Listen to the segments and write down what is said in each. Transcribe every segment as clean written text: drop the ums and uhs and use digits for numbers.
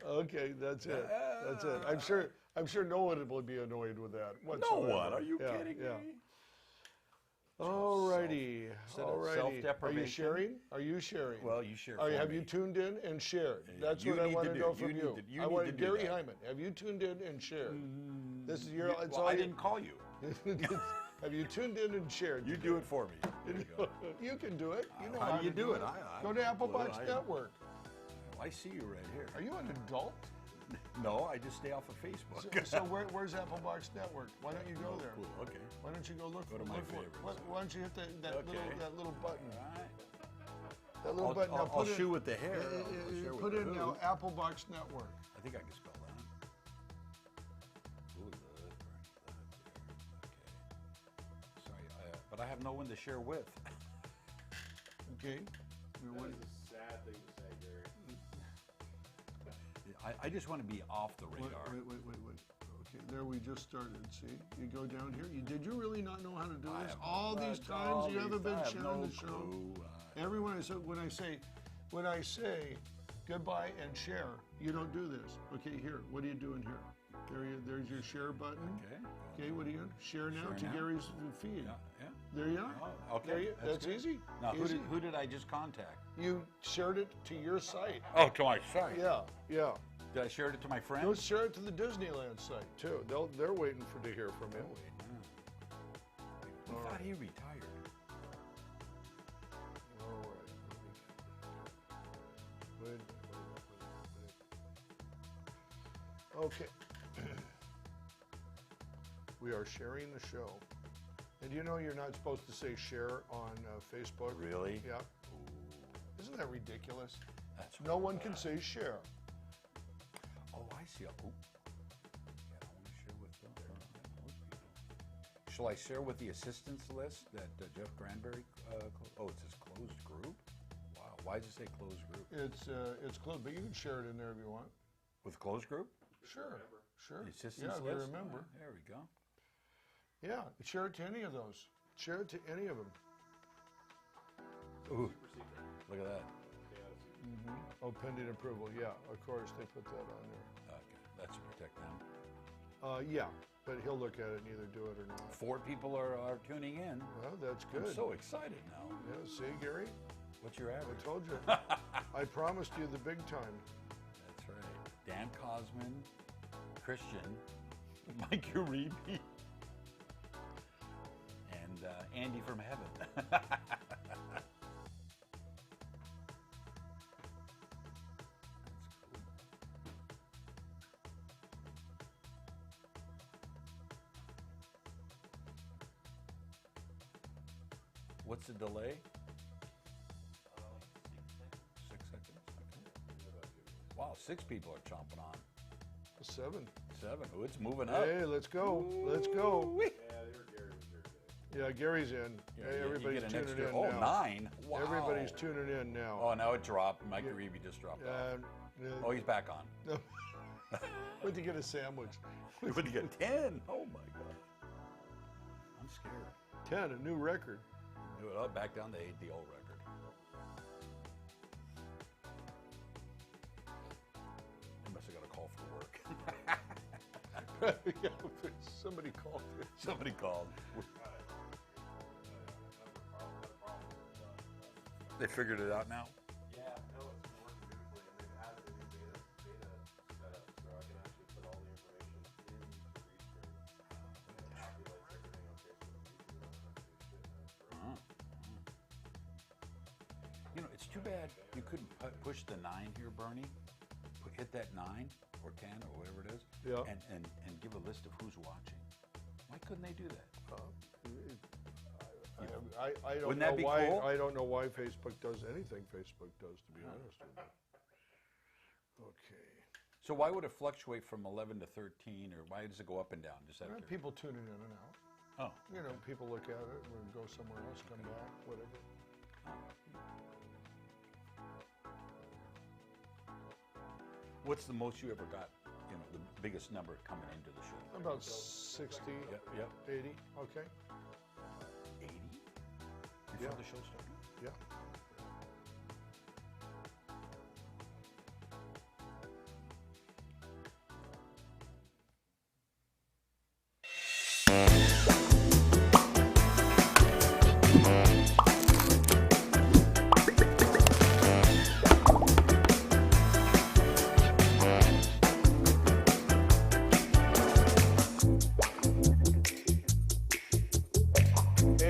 Okay, that's it. That's it. I'm sure no one will be annoyed with that No whatsoever. one. Are you kidding me? Alrighty. Alrighty. Self-deprivation. Are you sharing? Are you sharing? Well, you share. Have you tuned in and shared? That's you what I need want to to do. know from You you. need to- you I need want to do Gary that. Heimann. Have you tuned in and shared? This is your. It's Well, all I you- didn't call you. Have you tuned in and shared? You do it for me. There you go. You can do it. You know How do you to do it? Go to Applebox I- Network. I see you right here. Are you an adult? No, I just stay off of Facebook. So where's Applebox Network? Why don't you go there? Cool. Okay. Why don't you go look for to my look for it? favorites. Why don't you hit that little button? All right. That little button. Now I'll put in- shoe with the hair. I'll share with Put the in who. now Applebox Network. I think I can spell that. Ooh, look, okay. Sorry, but I have no one to share with. Okay. That is a sad thing to say, Gary. I just want to be off the radar. Wait. Okay, there we just started. See, you go down here. Did you really not know how to do this? All these times you haven't been sharing the show. Everyone, so when I say goodbye and share, you don't do this. Okay, here. What are you doing here? There's your share button. Okay. Okay, what are you doing? Share now to Gary's feed. Yeah. There you are. Oh, okay. That's good. easy. Now, Easy. who did I just contact? You shared it to your site. Oh, to my site. Yeah. Did I share it to my Go friends? share it to the Disneyland site too. They're waiting to hear from you. I thought he retired. All right. Wait. Okay. We are sharing the show. And you know you're not supposed to say share on Facebook? Really? Yeah. Isn't that ridiculous? That's No one can say share. Oh, I see. Oh. Yeah, I want to share with those people. Shall I share with the assistants list that Jeff Granberry? It says closed group. Wow. Why does it say closed group? It's closed, but you can share it in there if you want. With closed group? Sure. The assistants Yeah, list. they remember. Oh, there we go. Yeah, share it to any of those. Share it to any of them. Ooh, look at that. Oh, pending approval. Yeah, of course they put that on there. Okay, that's to protect them. Yeah, but he'll look at it and either do it or not. 4 people are tuning in. Well, that's good. I'm so excited now. Yeah, see, Gary? What's your I average? told you. I promised you the big time. That's right. Dan Cosman, Christian, Mike Uribe, and Andy from heaven. What's the delay? 6 seconds. Okay. Wow, 6 people are chomping on. 7. 7. Oh, it's moving up. Hey, let's go. Let's go. Yeah, they were Gary was here today. Yeah, Gary's in. Yeah, Hey, you everybody's get an tuning extra, in now. 9. Wow. Everybody's tuning in now. Oh, now it dropped. Mike Uribe just dropped off. Oh, he's back on. Went to get a sandwich. What did you get? 10. Oh my God. I'm scared. 10, a new record. Oh, back down to 8, the old record. I must have got a call for work. Somebody called you. Somebody called. They figured it out now? Yeah, no, it's working beautifully, and they've added a new beta setup, so I can actually put all the information into Restream, and it populates everything on Facebook and YouTube. I don't have to do shit. You know, it's too bad you couldn't push the 9 here, Bernie. Hit that 9 or 10 or whatever it is, Yeah. and give a list of who's watching. Why couldn't they do that? I don't Wouldn't know that be why. cool? I don't know why Facebook does anything Facebook does. To be honest with you. Okay. So why would it fluctuate from 11 to 13, or why does it go up and down? Just that. People tuning in and out. Oh, You know, people look at it and go somewhere else, come back, whatever. what's the most you ever got? You know, the biggest number coming into the show. About 60, Yep. 80. Okay. 80 before Yeah. the show started. Yeah.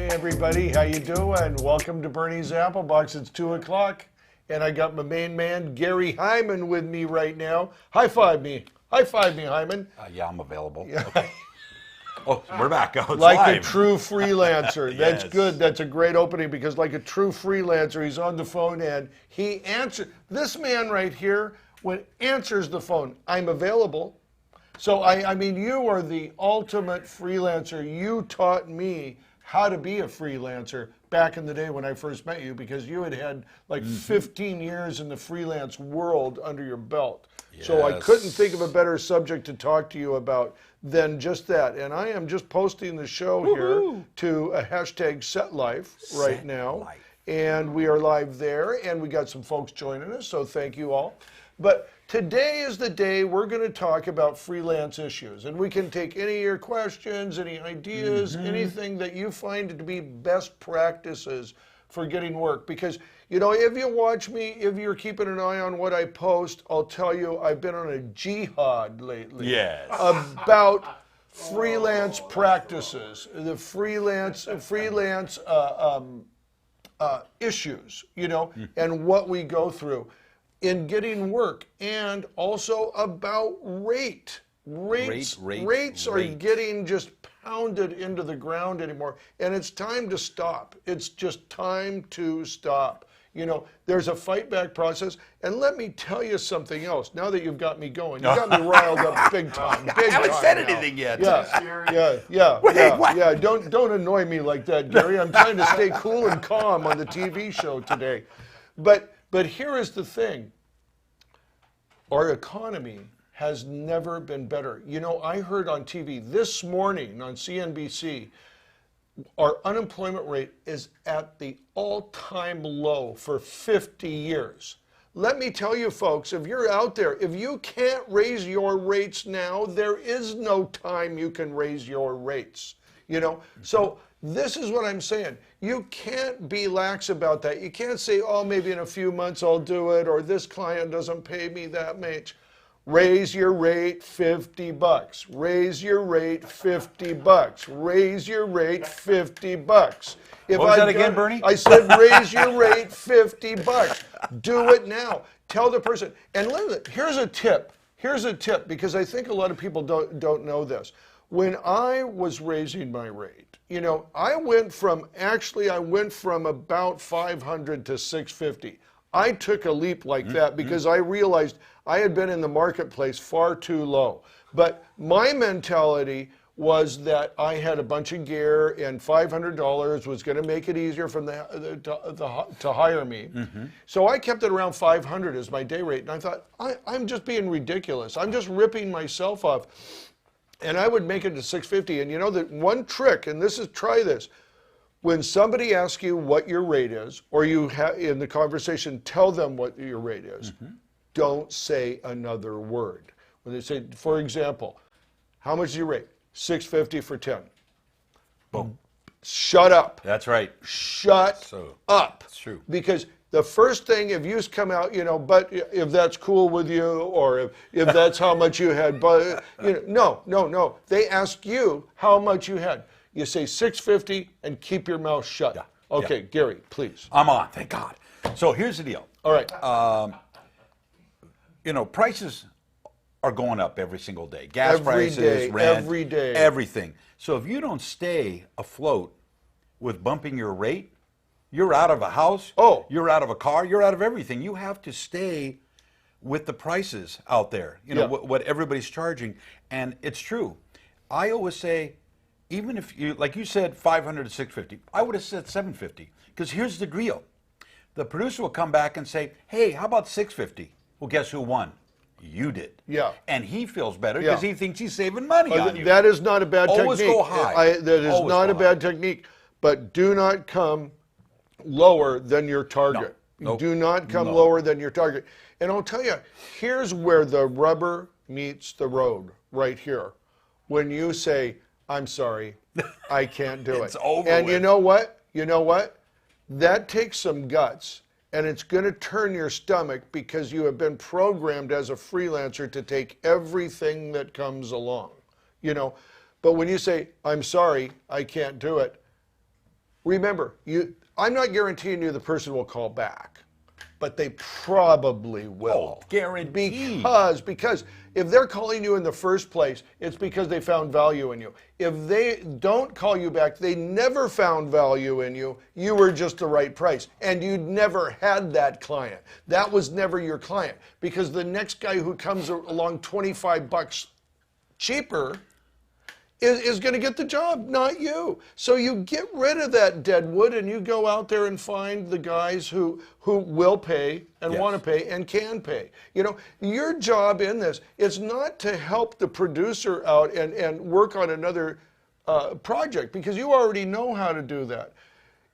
Everybody, how you doing? Welcome to Burnie's Applebox. It's 2 o'clock, and I got my main man, Gary Heimann, with me right now. High five me, Heimann. Yeah, I'm available. Yeah. Okay. Oh, we're back. Oh, it's Like live. a true freelancer. That's Yes. good. That's a great opening, because like a true freelancer, he's on the phone and he answers. This man right here, when answers the phone, I'm available. So I mean, you are the ultimate freelancer. You taught me how to be a freelancer back in the day when I first met you, because you had like 15 years in the freelance world under your belt. Yes. So I couldn't think of a better subject to talk to you about than just that. And I am just posting the show here to a hashtag #SetLife right now. Life. And we are live there, and we got some folks joining us, so thank you all. But today is the day we're going to talk about freelance issues, and we can take any of your questions, any ideas, anything that you find to be best practices for getting work. Because, you know, if you watch me, if you're keeping an eye on what I post, I'll tell you I've been on a jihad lately. Yes. About freelance practices, the freelance issues, you know, and what we go through in getting work, and also about rate. Rates are getting just pounded into the ground anymore, and it's time to stop. It's just time to stop. You know, there's a fight back process, and let me tell you something else. Now that you've got me going, you got me riled up big time. I haven't said anything yet. Yeah. Don't annoy me like that, Gary. I'm trying to stay cool and calm on the TV show today. But here is the thing. Our economy has never been better. You know, I heard on TV this morning on CNBC, our unemployment rate is at the all-time low for 50 years. Let me tell you, folks, if you're out there, if you can't raise your rates now, there is no time you can raise your rates. You know, so this is what I'm saying. You can't be lax about that. You can't say, oh, maybe in a few months I'll do it, or this client doesn't pay me that much. Raise your rate $50. Raise your rate $50. Raise your rate $50. If What was that again, Burnie? I said raise your rate $50. Do it now. Tell the person. And listen, here's a tip. Here's a tip, because I think a lot of people don't know this. When I was raising my rate, you know, I went from about 500 to 650. I took a leap like that because I realized I had been in the marketplace far too low. But my mentality was that I had a bunch of gear, and $500 was going to make it easier for them to hire me. So I kept it around 500 as my day rate, and I thought, I'm just being ridiculous. I'm just ripping myself off. And I would make it to 650. And you know that one trick, and try this. When somebody asks you what your rate is, or you in the conversation tell them what your rate is, don't say another word. When they say, for example, how much is your rate? 650 for 10. Boom. Shut up. That's right. Shut up. It's true. Because the first thing, if you come out, you know, but if that's cool with you, or if that's how much you had, but you know, no. They ask you how much you had. You say 650 and keep your mouth shut. Yeah. Okay, Yeah. Gary, please. I'm on, thank God. So here's the deal. All right. You know, prices are going up every single day. Gas Every prices, day, rent, every day. everything. So if you don't stay afloat with bumping your rate, you're out of a house, you're out of a car, you're out of everything. You have to stay with the prices out there, you know, what everybody's charging. And it's true. I always say, even if you, like you said, 500 to 650, I would have said 750. Because here's the deal. The producer will come back and say, hey, how about 650? Well, guess who won? You did. Yeah. And he feels better because he thinks he's saving money on you. That is not a bad technique. Always go high. That is not a bad technique. But do not come lower than your target. No. Nope. Do not come lower than your target. And I'll tell you, here's where the rubber meets the road, right here. When you say, I'm sorry, I can't do it. It's over And with. you know what? You know what? That takes some guts, and it's going to turn your stomach because you have been programmed as a freelancer to take everything that comes along, you know. But when you say, I'm sorry, I can't do it, remember, I'm not guaranteeing you the person will call back, but they probably will. Oh, guaranteed. Because if they're calling you in the first place, it's because they found value in you. If they don't call you back, they never found value in you. You were just the right price. And you'd never had that client. That was never your client. Because the next guy who comes along $25 cheaper is going to get the job, not you. So you get rid of that dead wood and you go out there and find the guys who will pay and Yes. want to pay and can pay. You know, your job in this is not to help the producer out and work on another project, because you already know how to do that.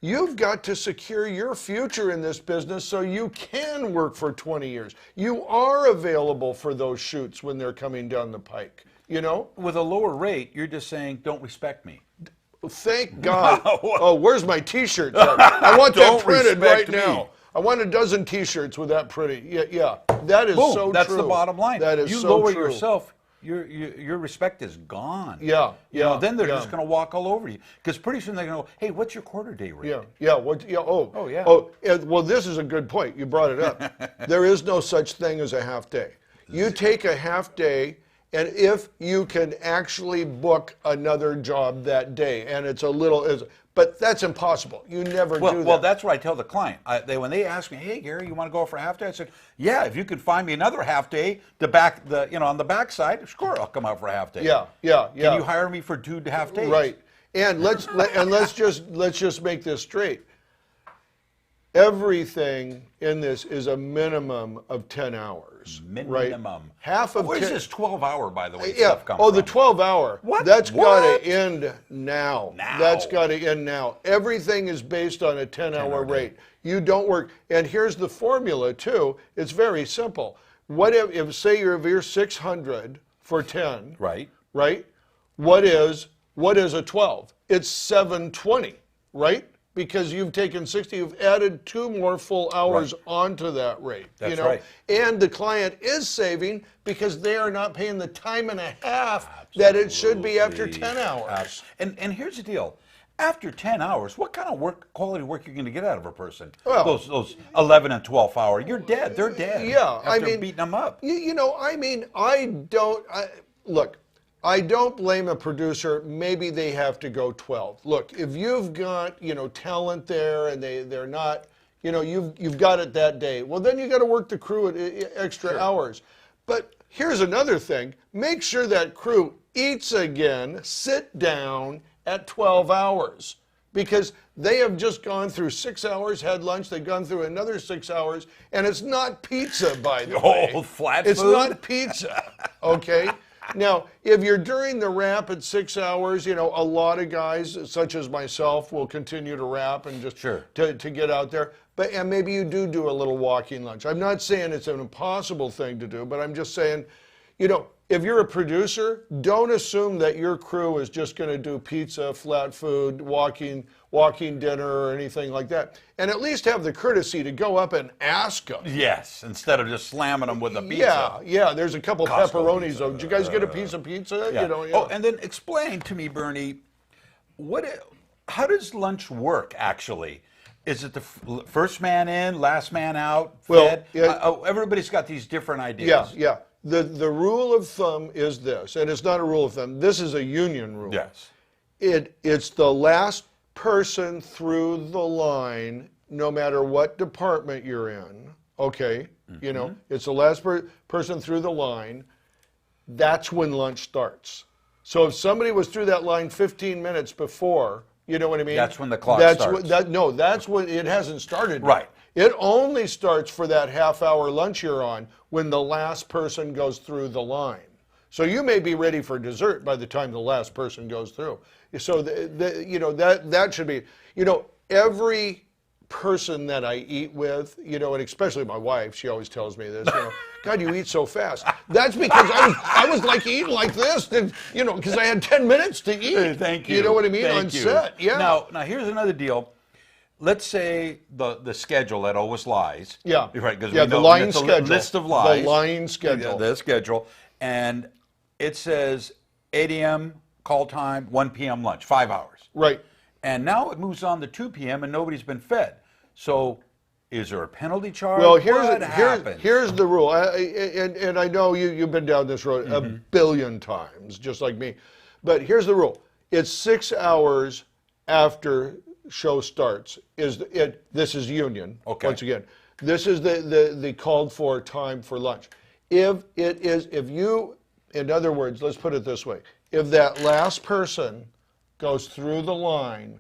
You've got to secure your future in this business so you can work for 20 years. You are available for those shoots when they're coming down the pike. You know? With a lower rate, you're just saying, don't respect me. Thank God. Oh, where's my T-shirt? I want that Don't printed right respect me. now. I want a dozen T-shirts with that pretty. Yeah. That is Boom, so that's true. the bottom line. That is you so lower true. yourself, your respect is gone. Yeah. You know, then they're yeah. just going to walk all over you. Because pretty soon they're going to go, hey, what's your quarter day rate? Yeah. Oh, yeah. Oh, well, this is a good point. You brought it up. There is no such thing as a half day. You take a half day, and if you can actually book another job that day, and it's a little, but that's impossible. You never do that. Well, that's what I tell the client. When they ask me, hey, Gary, you want to go for a half day? I said, yeah, if you could find me another half day, on the backside, sure, I'll come out for a half day. Yeah. Can you hire me for 2 half days? Right. And let's just make this straight. Everything in this is a minimum of 10 hours. Minimum. Right? Half of Where's 10. this 12-hour, by the way, Yeah. stuff come Oh, from? the 12-hour. What? That's got What? to end now. Now. That's got to end now. Everything is based on a 10-hour rate. You don't work. And here's the formula too. It's very simple. What if say you're 600 for 10? Right. Right? What is a 12? It's 720, right? Because you've taken 60, you've added 2 more full hours onto that rate. That's right. And the client is saving because they are not paying the time and a half that it should be after 10 hours. And here's the deal. After 10 hours, what kind of quality work you're going to get out of a person? Well, those 11 and 12 hour, you're dead. They're dead. Yeah, after beating them up. Look, I don't blame a producer. Maybe they have to go 12. Look, if you've got, talent there and they're not, you've got it that day. Well, then you got to work the crew at extra hours. But here's another thing. Make sure that crew eats again, sit down at 12 hours. Because they have just gone through 6 hours, had lunch, they've gone through another 6 hours, and it's not pizza, by the way. Flat It's food? not pizza, okay? Now, if you're during the wrap at 6 hours, a lot of guys, such as myself, will continue to wrap and just to get out there. And maybe you do a little walking lunch. I'm not saying it's an impossible thing to do, but I'm just saying, if you're a producer, don't assume that your crew is just going to do pizza, flat food, walking dinner, or anything like that. And at least have the courtesy to go up and ask them. Yes, instead of just slamming them with a pizza. Yeah. There's a couple Costco pepperonis. pizza. Did you guys get a piece of pizza? Yeah. Oh, and then explain to me, Burnie, how does lunch work actually? Is it the first man in, last man out, fed? Everybody's got these different ideas. Yeah. The rule of thumb is this, and it's not a rule of thumb. This is a union rule. Yes. It's the last person through the line, no matter what department you're in. Okay, it's the last person through the line. That's when lunch starts. So if somebody was through that line 15 minutes before, you know what I mean? That's when the clock starts. That's when it hasn't started. Right. It only starts for that half-hour lunch you're on when the last person goes through the line. So you may be ready for dessert by the time the last person goes through. So that should be, every person that I eat with, you know, and especially my wife, she always tells me this, you know, God, you eat so fast. That's because I was like eating like this, and, you know, because I had 10 minutes to eat. Thank you. You know what I mean? Thank on you. set, yeah. Now here's another deal. Let's say the schedule that always lies. Yeah. Right. Because the line it's a schedule. list of lies. The line schedule. The schedule, and it says 8 a.m. call time, 1 p.m. lunch, 5 hours. Right. And now it moves on to 2 p.m. and nobody's been fed. So, is there a penalty charge? Well, What here's the rule, and I know you've been down this road a billion times, just like me. But here's the rule: it's 6 hours after show starts. This is union. Okay. Once again, this is the called for time for lunch. In other words, let's put it this way: if that last person goes through the line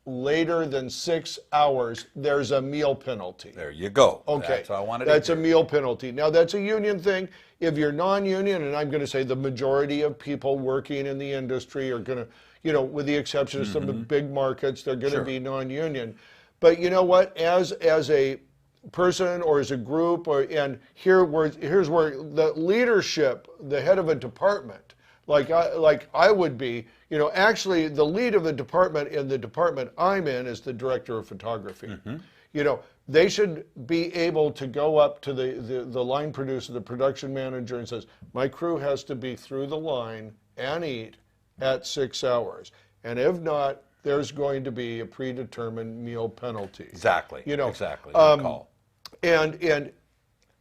later than 6 hours, there's a meal penalty. There you go. Okay. That's what I wanted to That's hear. a meal penalty. Now, that's a union thing. If you're non-union, and I'm going to say the majority of people working in the industry are going to, you know, with the exception of some of the big markets, they're going to be non-union. But you know what? As a person or as a group, here's where the leadership, the head of a department, like I would be, you know, actually the lead of the department in the department I'm in is the director of photography. You know, they should be able to go up to the line producer, the production manager, and says, my crew has to be through the line and eat at 6 hours. And if not, there's going to be a predetermined meal penalty. Exactly. You know, exactly. Good call. And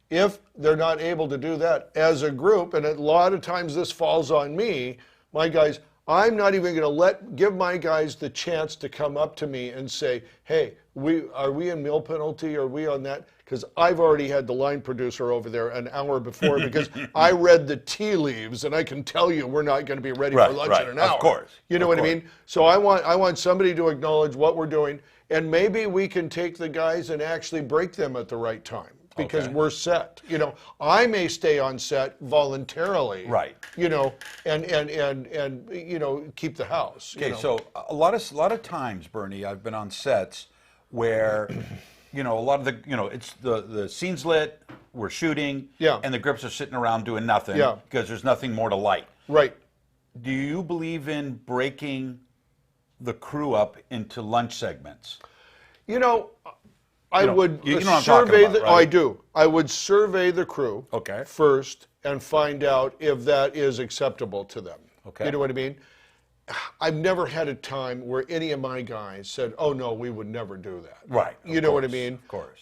if they're not able to do that as a group, and a lot of times this falls on me, my guys, I'm not even going to give my guys the chance to come up to me and say, hey, are we in meal penalty? Are we on that? Because I've already had the line producer over there an hour before because I read the tea leaves, and I can tell you we're not going to be ready for lunch in an hour. Of course. You know what I mean? So I want somebody to acknowledge what we're doing, and maybe we can take the guys and actually break them at the right time. Because we're set. You know, I may stay on set voluntarily. Right. You know, and you know, keep the house. Okay, so a lot of times, Burnie, I've been on sets where, you know, a lot of the, you know, it's the scene's lit, we're shooting, and the grips are sitting around doing nothing because there's nothing more to light. Right. Do you believe in breaking the crew up into lunch segments? You know, I would you know what I'm survey talking about, right? I do. I would survey the crew first and find out if that is acceptable to them. Okay. You know what I mean? I've never had a time where any of my guys said, "Oh no, we would never do that." Right. You know what I mean? Of course.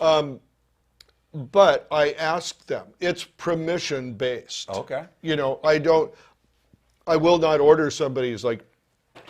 But I asked them. It's permission based. Okay. You know, I will not order somebody who's like,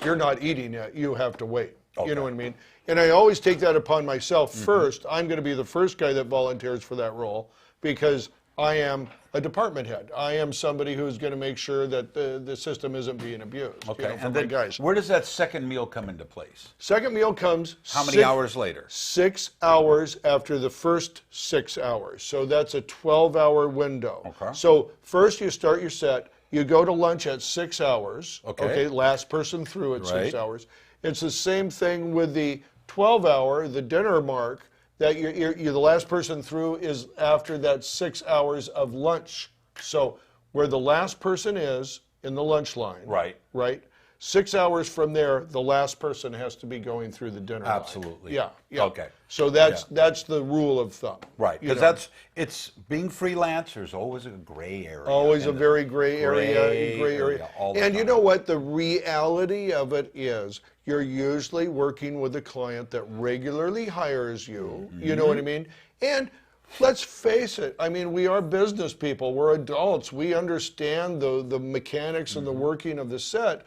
"You're not eating yet. You have to wait." You know what I mean? And I always take that upon myself first. I'm going to be the first guy that volunteers for that role because I am a department head. I am somebody who's going to make sure that the system isn't being abused. Okay. You know, for and my then guys. Where does that second meal come into place? Second meal comes. How many hours later? 6 hours after the first 6 hours. So that's a 12-hour window. Okay. So first you start your set. You go to lunch at 6 hours. Okay. Last person through at Right. 6 hours. It's the same thing with the 12-hour, the dinner mark, that you're the last person through is after that 6 hours of lunch. So where the last person is in the lunch line, right? 6 hours from there, the last person has to be going through the dinner line. Absolutely. Yeah. Okay. So that's the rule of thumb. Right, because it's being freelancer is always a gray area. Always a very gray area. Gray area all the And you time. know what? The reality of it is you're usually working with a client that regularly hires you. You know what I mean? And let's face it. I mean, we are business people. We're adults. We understand the mechanics and the working of the set.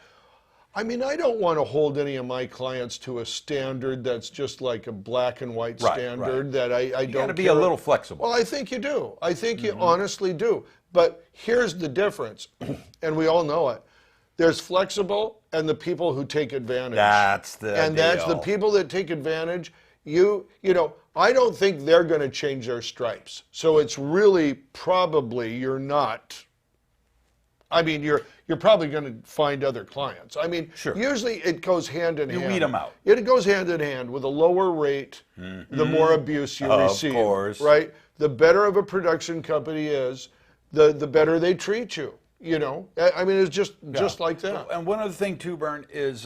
I mean, I don't want to hold any of my clients to a standard that's just like a black and white standard that I don't. You got to be care. a little flexible. Well, I think you do. I think you honestly do. But here's the difference, and we all know it. There's flexible and the people who take advantage. That's the And that's the people that take advantage. You know, I don't think they're going to change their stripes. So it's really probably you're not I mean, you're probably going to find other clients. I mean, Sure. usually it goes hand in hand. You weed them out. It goes hand in hand with a lower rate, the more abuse you receive. Of course. Right? The better of a production company is, the better they treat you. You know, I mean, it's just like that. And one other thing too, Bern, is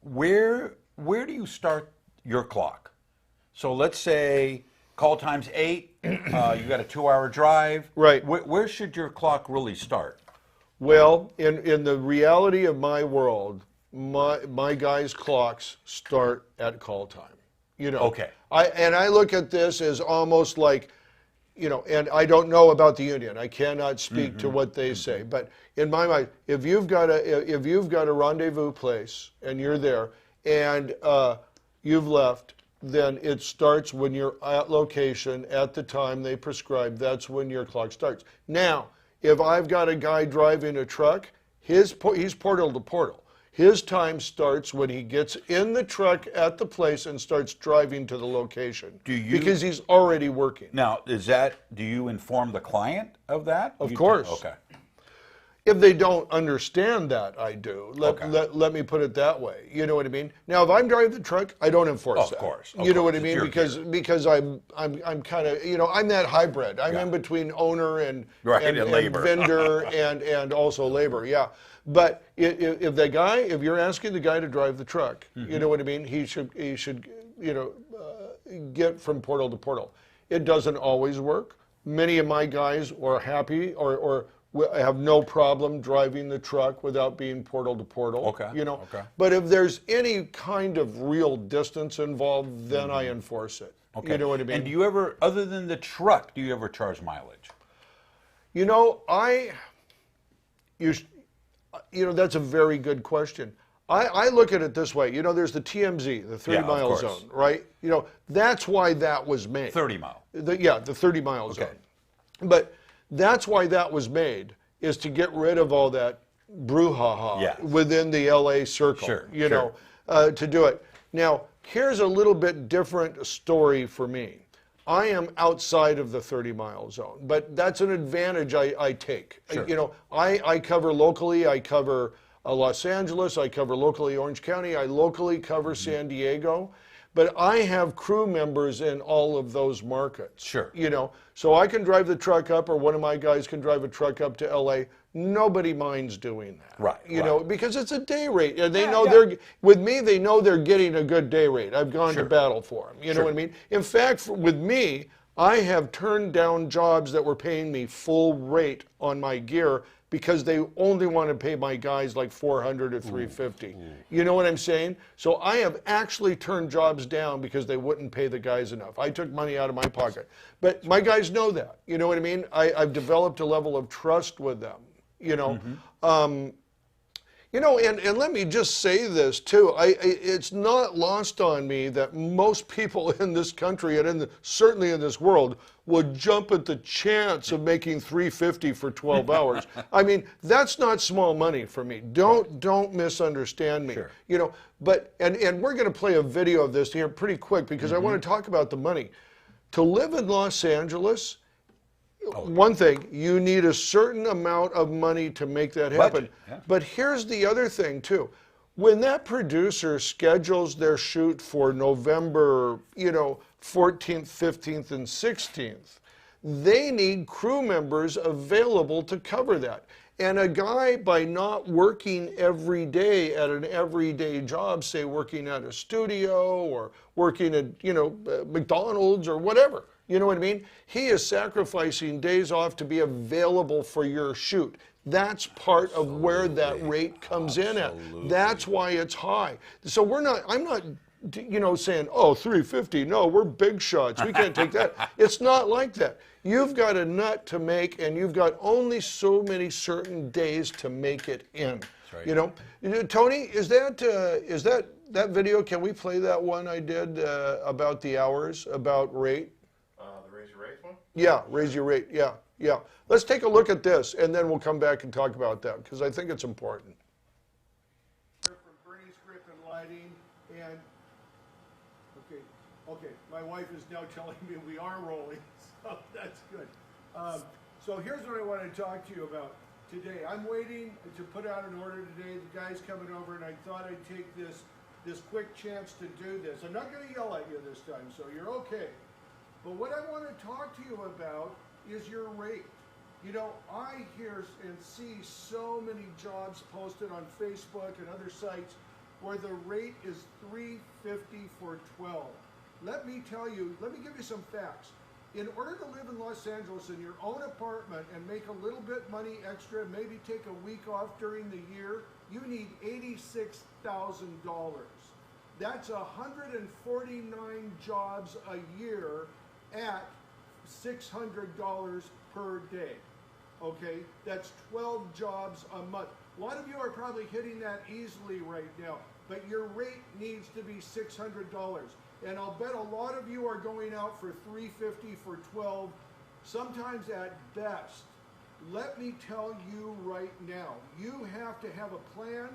where do you start your clock? So let's say call time's 8. You got a 2-hour drive. Right. Where should your clock really start? Well, in the reality of my world, my guys' clocks start at call time. You know. Okay. I look at this as almost like, you know, and I don't know about the union. I cannot speak to what they say, but in my mind, if you've got a rendezvous place and you're there and you've left, then it starts when you're at location at the time they prescribe. That's when your clock starts. Now, if I've got a guy driving a truck, he's portal to portal. His time starts when he gets in the truck at the place and starts driving to the location. Because he's already working. Now, do you inform the client of that? Of course. Okay. If they don't understand that, I do. Let me put it that way. You know what I mean? Now, if I'm driving the truck, I don't enforce that. Of course. You know what I mean? Because I'm kind of, you know, I'm that hybrid. I'm in between owner and labor. vendor and also labor. Yeah. But if you're asking the guy to drive the truck, you know what I mean? He should you know, get from portal to portal. It doesn't always work. Many of my guys are happy or have no problem driving the truck without being portal to portal. Okay. You know. Okay. But if there's any kind of real distance involved, then I enforce it. Okay. You know what I mean? And do you ever, other than the truck, do you ever charge mileage? You know, you know, that's a very good question. I look at it this way. You know, there's the TMZ, the 30-mile zone, right? You know, that's why that was made. 30 mile. The 30-mile zone. But that's why that was made, is to get rid of all that brouhaha within the LA circle, you know, to do it. Now, here's a little bit different story for me. I am outside of the 30-mile zone, but that's an advantage I take. Sure. You know, I cover locally, I cover Los Angeles, I cover locally Orange County, I locally cover San Diego, but I have crew members in all of those markets. Sure. You know, so I can drive the truck up, or one of my guys can drive a truck up to LA. Nobody minds doing that. Right. You know, because it's a day rate. And they know with me, they know they're getting a good day rate. I've gone to battle for them. You know what I mean? In fact, with me, I have turned down jobs that were paying me full rate on my gear because they only want to pay my guys like $400 or $350. You know what I'm saying? So I have actually turned jobs down because they wouldn't pay the guys enough. I took money out of my pocket. But my guys know that. You know what I mean? I've developed a level of trust with them. You know, you know, and let me just say this too. It's not lost on me that most people in this country and certainly in this world would jump at the chance of making $350 for 12 hours. I mean, that's not small money for me. Don't misunderstand me. You know, but and we're going to play a video of this here pretty quick because I want to talk about the money. To live in Los Angeles, one thing, you need a certain amount of money to make that happen. But here's the other thing too. When that producer schedules their shoot for November, you know, 14th, 15th, and 16th, they need crew members available to cover that. And a guy, by not working every day at an everyday job, say working at a studio or working at, you know, McDonald's or whatever, you know what I mean? He is sacrificing days off to be available for your shoot. That's part of where that rate comes in at. That's why it's high. So I'm not, you know, saying, oh, $350, no, we're big shots. We can't take that. It's not like that. You've got a nut to make, and you've got only so many certain days to make it in. Right. You know, Tony, is that video? Can we play that one I did about the hours, about rate? The raise your rates one? Yeah, raise your rate. Yeah, yeah. Let's take a look at this, and then we'll come back and talk about that because I think it's important. From Burnie's Grip and Lighting, and okay, my wife is now telling me we are rolling, so that's good. So here's what I want to talk to you about. today. I'm waiting to put out an order today. The guy's coming over, and I thought I'd take this quick chance to do this. I'm not going to yell at you this time, so you're okay. But what I want to talk to you about is your rate. You know, I hear and see so many jobs posted on Facebook and other sites where the rate is $3.50 for 12. Let me tell you, let me give you some facts. In order to live in Los Angeles in your own apartment and make a little bit money extra, maybe take a week off during the year, you need $86,000. That's 149 jobs a year at $600 per day. Okay, that's 12 jobs a month. A lot of you are probably hitting that easily right now, but your rate needs to be $600. And I'll bet a lot of you are going out for $350 for 12, sometimes at best. Let me tell you right now, you have to have a plan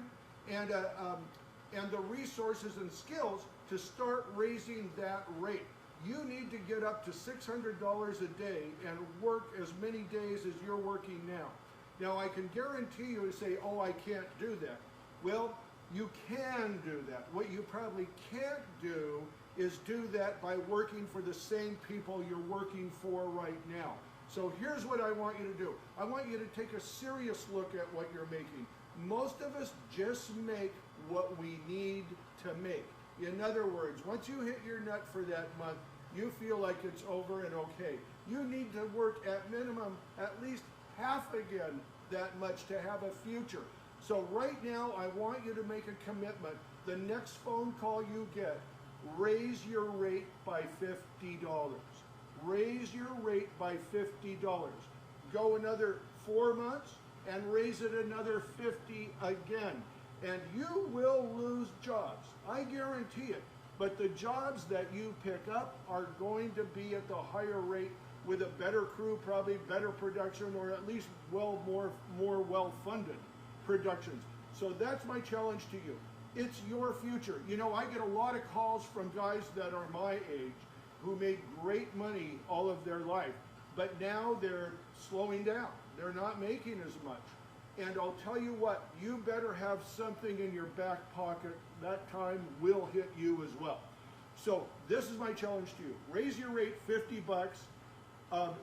and the resources and skills to start raising that rate. You need to get up to $600 a day and work as many days as you're working now. Now, I can guarantee you to say, oh, I can't do that. Well, you can do that. What you probably can't do is do that by working for the same people you're working for right now. So here's what I want you to do. I want you to take a serious look at what you're making. Most of us just make what we need to make. In other words, once you hit your nut for that month, you feel like it's over and okay. You need to work at minimum at least half again that much to have a future. So right now, I want you to make a commitment. The next phone call you get, raise your rate by $50. Raise your rate by $50. Go another 4 months and raise it another 50 again. And you will lose jobs. I guarantee it. But the jobs that you pick up are going to be at the higher rate with a better crew, probably better production, or at least more well-funded productions. So that's my challenge to you. It's your future. You know, I get a lot of calls from guys that are my age who made great money all of their life, but now they're slowing down. They're not making as much. And I'll tell you what, you better have something in your back pocket. That time will hit you as well. So this is my challenge to you. Raise your rate $50.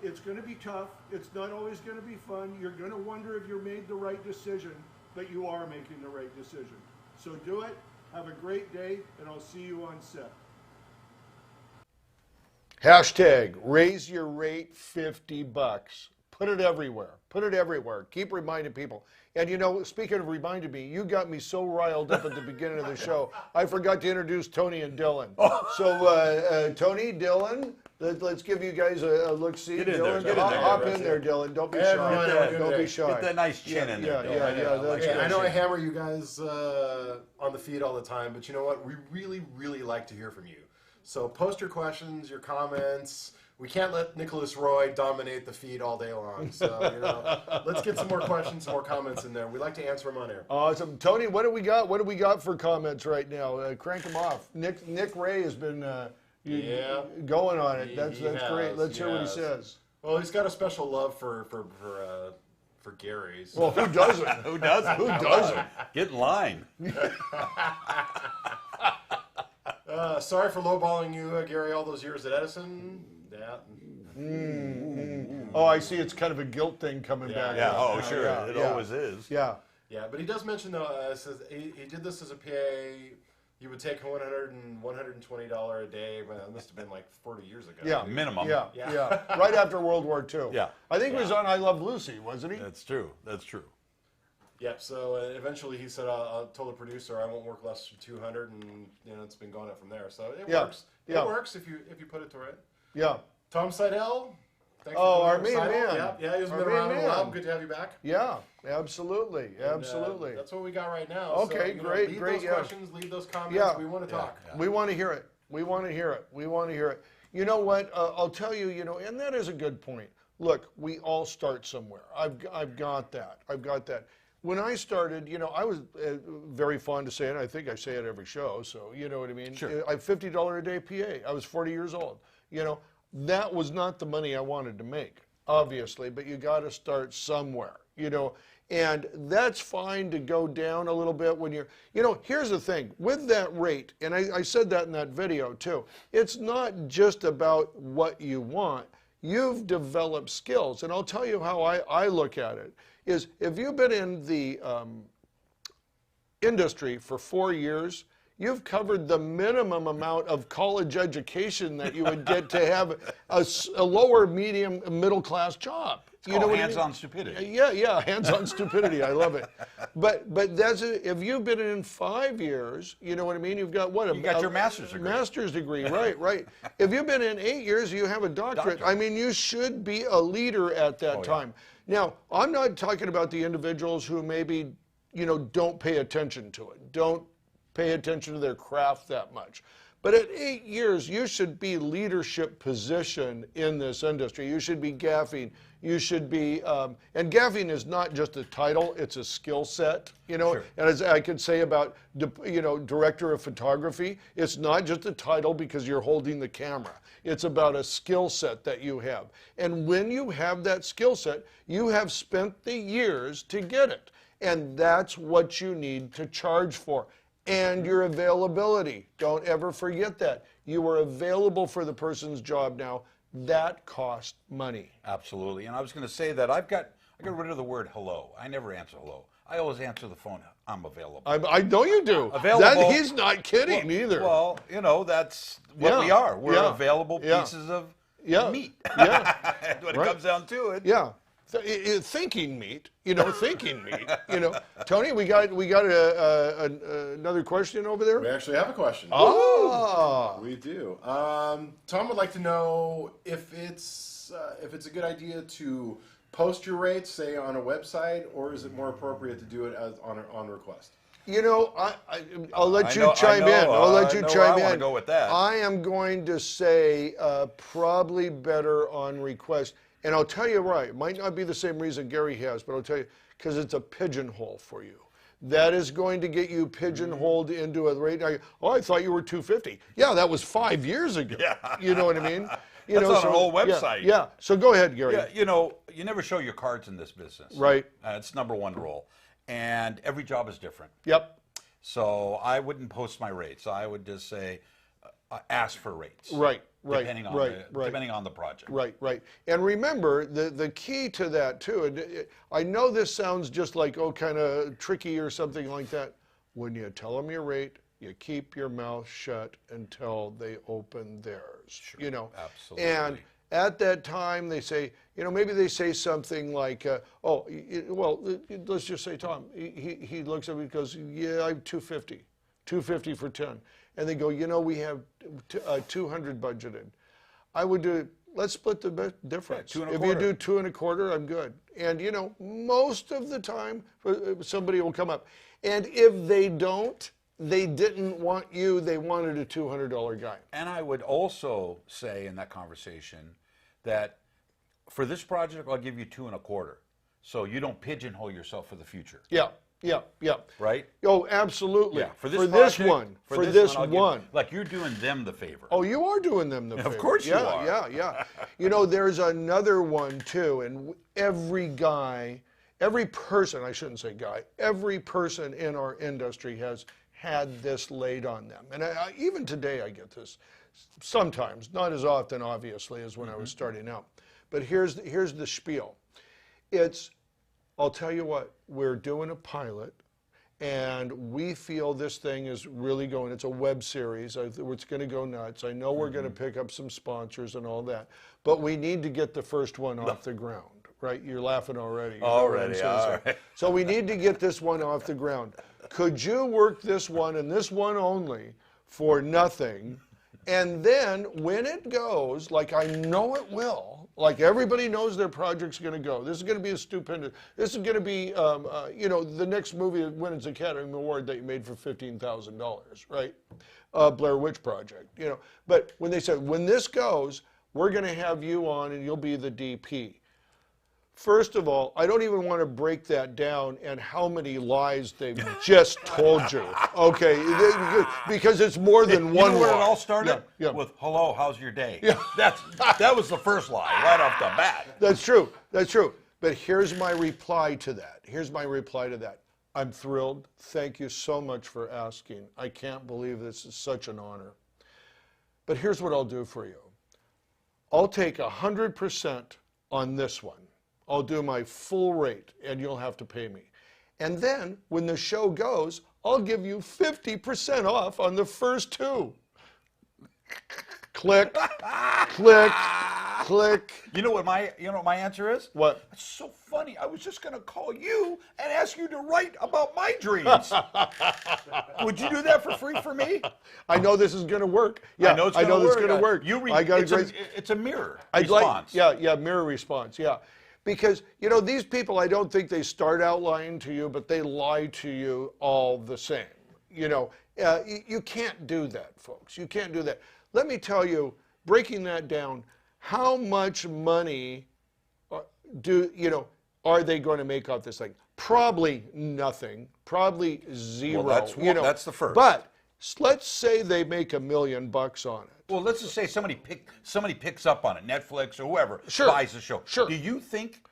It's going to be tough. It's not always going to be fun. You're going to wonder if you made the right decision, but you are making the right decision. So do it. Have a great day, and I'll see you on set. Hashtag raise your rate $50. Put it everywhere. Put it everywhere. Keep reminding people. And you know, speaking of reminding me, you got me so riled up at the beginning of the show, I forgot to introduce Tony and Dillon. So Tony, Dillon, let's give you guys a look-see. Get in Dillon, there. Hop in there, Dillon. Don't be shy. Don't be shy. Get that nice chin in there. Hey, I know I hammer you guys on the feed all the time, but you know what? We really, really like to hear from you. So post your questions, your comments. We can't let Nicholas Roy dominate the feed all day long. So, you know, let's get some more questions, some more comments in there. We like to answer them on air. Awesome. Tony, what do we got? What do we got for comments right now? Crank them off. Nick Ray has been going on it. That's great. Let's hear what he says. Well, he's got a special love for Gary. So. Well, who doesn't? Who doesn't? Who doesn't? Get in line. Sorry for lowballing you, Gary, all those years at Edison. Oh, I see. It's kind of a guilt thing coming back. Yeah. Oh, sure. It always is. Yeah. Yeah, but he does mention though. Says he did this as a PA. You would take $100 and $120 a day, but it must have been like 40 years ago. Yeah, minimum. Yeah. Right after World War II. Yeah. I think he was on I Love Lucy, wasn't he? That's true. That's true. Yep. So eventually he said, "I told the producer I won't work less than 200," and you know it's been going up from there. So it works. It works if you put it to it. Yeah. Tom Seidel. Thanks our for main man. Yeah, he's been around a while. Good to have you back. Yeah, absolutely. And, that's what we got right now. Okay, so, great. Leave those questions, leave those comments. Yeah. We want to talk. Yeah. We want to hear it. We want to hear it. We want to hear it. You know what? I'll tell you, and that is a good point. Look, we all start somewhere. I've got that. I've got that. When I started, I was very fond of saying, I think I say it every show, so you know what I mean? Sure. I'm $50 a day PA. I was 40 years old. That was not the money I wanted to make. obviously, but you got to start somewhere, you know. And that's fine to go down a little bit when you're, you know, here's the thing, with that rate, and I said that in that video too, it's not just about what you want, you've developed skills. And I'll tell you how I look at it, is if you've been in the industry for 4 years, you've covered the minimum amount of college education that you would get to have a lower, medium, middle class job. You know what hands-on I mean? stupidity. Yeah, hands-on stupidity. I love it. But that's it. If you've been in 5 years, you know what I mean? You've got what? You got your master's degree. Master's degree, right. If you've been in 8 years, you have a doctorate. I mean, you should be a leader at that time. Now, I'm not talking about the individuals who maybe, you know, don't pay attention to it, don't pay attention to their craft that much. But at 8 years, you should be leadership position in this industry. You should be gaffing. You should be, and gaffing is not just a title, it's a skill set, you know. Sure. And as I could say about, you know, director of photography, it's not just a title because you're holding the camera. It's about a skill set that you have. And when you have that skill set, you have spent the years to get it. And that's what you need to charge for. And your availability. Don't ever forget that. You are available for the person's job now. That costs money. Absolutely. And I was going to say that I got rid of the word hello. I never answer hello. I always answer the phone, I'm available. I know you do. Available. He's not kidding either. Well, you know, that's what we are. We're available pieces of meat. Yeah. When it comes down to it. Yeah. Thinking meat, you know, thinking meat, you know. Tony, we got another question over there? We actually have a question. Oh, we do. Tom would like to know if it's a good idea to post your rates, say on a website, or is it more appropriate to do it as on request? You know, I'll let you chime in. I'll let you chime in. I want to go with that. I am going to say probably better on request. And I'll tell you why. It might not be the same reason Gary has, but I'll tell you, because it's a pigeonhole for you. That is going to get you pigeonholed into a rate. Oh, I thought you were $250. Yeah, that was 5 years ago. Yeah. You know what I mean? You That's know, on an old website. Yeah. So go ahead, Gary. Yeah, you know, you never show your cards in this business. Right. It's #1 rule. And every job is different. Yep. So I wouldn't post my rates. I would just say, ask for rates. Right. Depending on the project. Right. And remember, the key to that too, and I know this sounds just like, kind of tricky or something like that. When you tell them your rate, you keep your mouth shut until they open theirs. Sure, you know. Absolutely. And at that time, they say, you know, maybe they say something like, let's just say Tom. He looks at me and goes, yeah, I'm $250 for 10. And they go, you know, we have 200 budgeted. I would do, let's split the difference. Yeah, if you do 2 1/4, I'm good. And you know, most of the time, somebody will come up. And if they don't, they didn't want you, they wanted a $200 guy. And I would also say in that conversation that for this project, I'll give you 2 1/4. So you don't pigeonhole yourself for the future. Yeah. Right? Oh, absolutely. Yeah. For this one. Like you're doing them the favor. Oh, you are doing them the favor. Of course you are. Yeah. You know, there's another one too, and every person, I shouldn't say guy, every person in our industry has had this laid on them. And even today I get this sometimes, not as often obviously as when I was starting out. But here's the spiel. I'll tell you what, we're doing a pilot, and we feel this thing is really going, it's a web series, it's going to go nuts. I know we're going to pick up some sponsors and all that, but we need to get the first one off the ground, right? You're laughing already. All right. So we need to get this one off the ground. Could you work this one and this one only for nothing? And then when it goes, like I know it will, like everybody knows their project's going to go. This is going to be a stupendous. This is going to be, the next movie that wins Academy Award that you made for $15,000, right? Blair Witch Project, you know. But when they said, when this goes, we're going to have you on and you'll be the DP. First of all, I don't even want to break that down and how many lies they've just told you. Okay, because it's more than one You know where lie. it all started? Yeah. With "Hello, how's your day?" Yeah. That was the first lie right off the bat. That's true. That's true. But here's my reply to that. I'm thrilled. Thank you so much for asking. I can't believe this is such an honor. But here's what I'll do for you. I'll take 100% on this one. I'll do my full rate, and you'll have to pay me. And then, when the show goes, I'll give you 50% off on the first 2. Click, click, click. You know what my answer is? What? It's so funny. I was just going to call you and ask you to write about my dreams. Would you do that for free for me? I know this is going to work. Yeah, I know it's going to work. this is going to work. It's a mirror response. Mirror response. Yeah. Because, these people, I don't think they start out lying to you, but they lie to you all the same. You can't do that, folks. You can't do that. Let me tell you, breaking that down, how much money are they going to make off this thing? Probably nothing. Probably zero. Well, that's the first. But let's say they make $1 million on it. Well, let's just say somebody picks up on it, Netflix or whoever buys the show. Sure. Do you think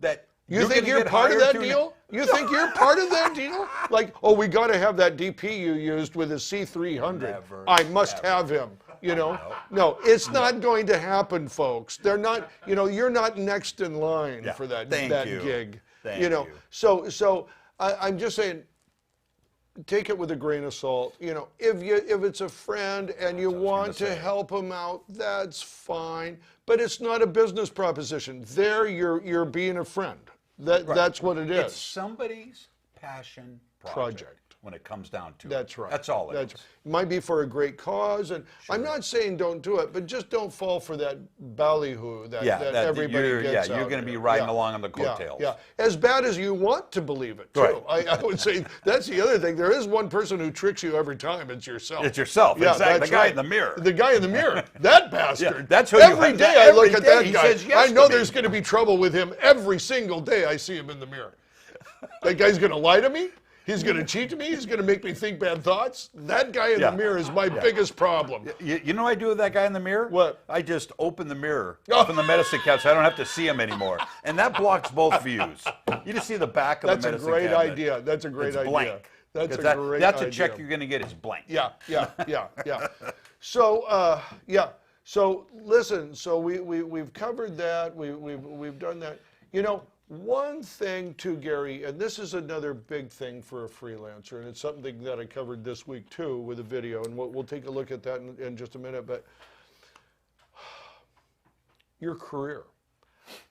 that you think you're part of that deal? You think you're part of that deal? Like, oh, we got to have that DP you used with his C300. Never, I must have him. No, it's not going to happen, folks. They're not. You're not next in line for that gig. Thank you. So I'm just saying, take it with a grain of salt. If it's a friend and you want to help them out, that's fine. But it's not a business proposition. There, you're being a friend. That's what it is. It's somebody's passion project when it comes down to it. That's right. That's all it is. It might be for a great cause, and I'm not saying don't do it, but just don't fall for that ballyhoo that everybody gets you're going to be riding along on the coattails. Yeah, as bad as you want to believe it, too. Right. I would say that's the other thing. There is one person who tricks you every time. It's yourself. It's yourself, yeah, exactly. The guy in the mirror. The guy in the mirror. That bastard. Yeah, that's who every you, day every I look day at that he guy. says yes I know to me. there's going to be trouble with him every single day I see him in the mirror. That guy's going to lie to me. He's going to cheat to me. He's going to make me think bad thoughts. That guy in the mirror is my biggest problem. You know what I do with that guy in the mirror? What? I just open the mirror from the medicine cabinet so I don't have to see him anymore. And that blocks both views. You just see the back of the medicine cabinet. That's a great idea. That's a great idea. Blank. That's a great That's idea. a check you're going to get is blank. Yeah. So, So listen, so we've covered that. We've done that. One thing too, Gary, and this is another big thing for a freelancer, and it's something that I covered this week too with a video, and we'll take a look at that in just a minute, but your career.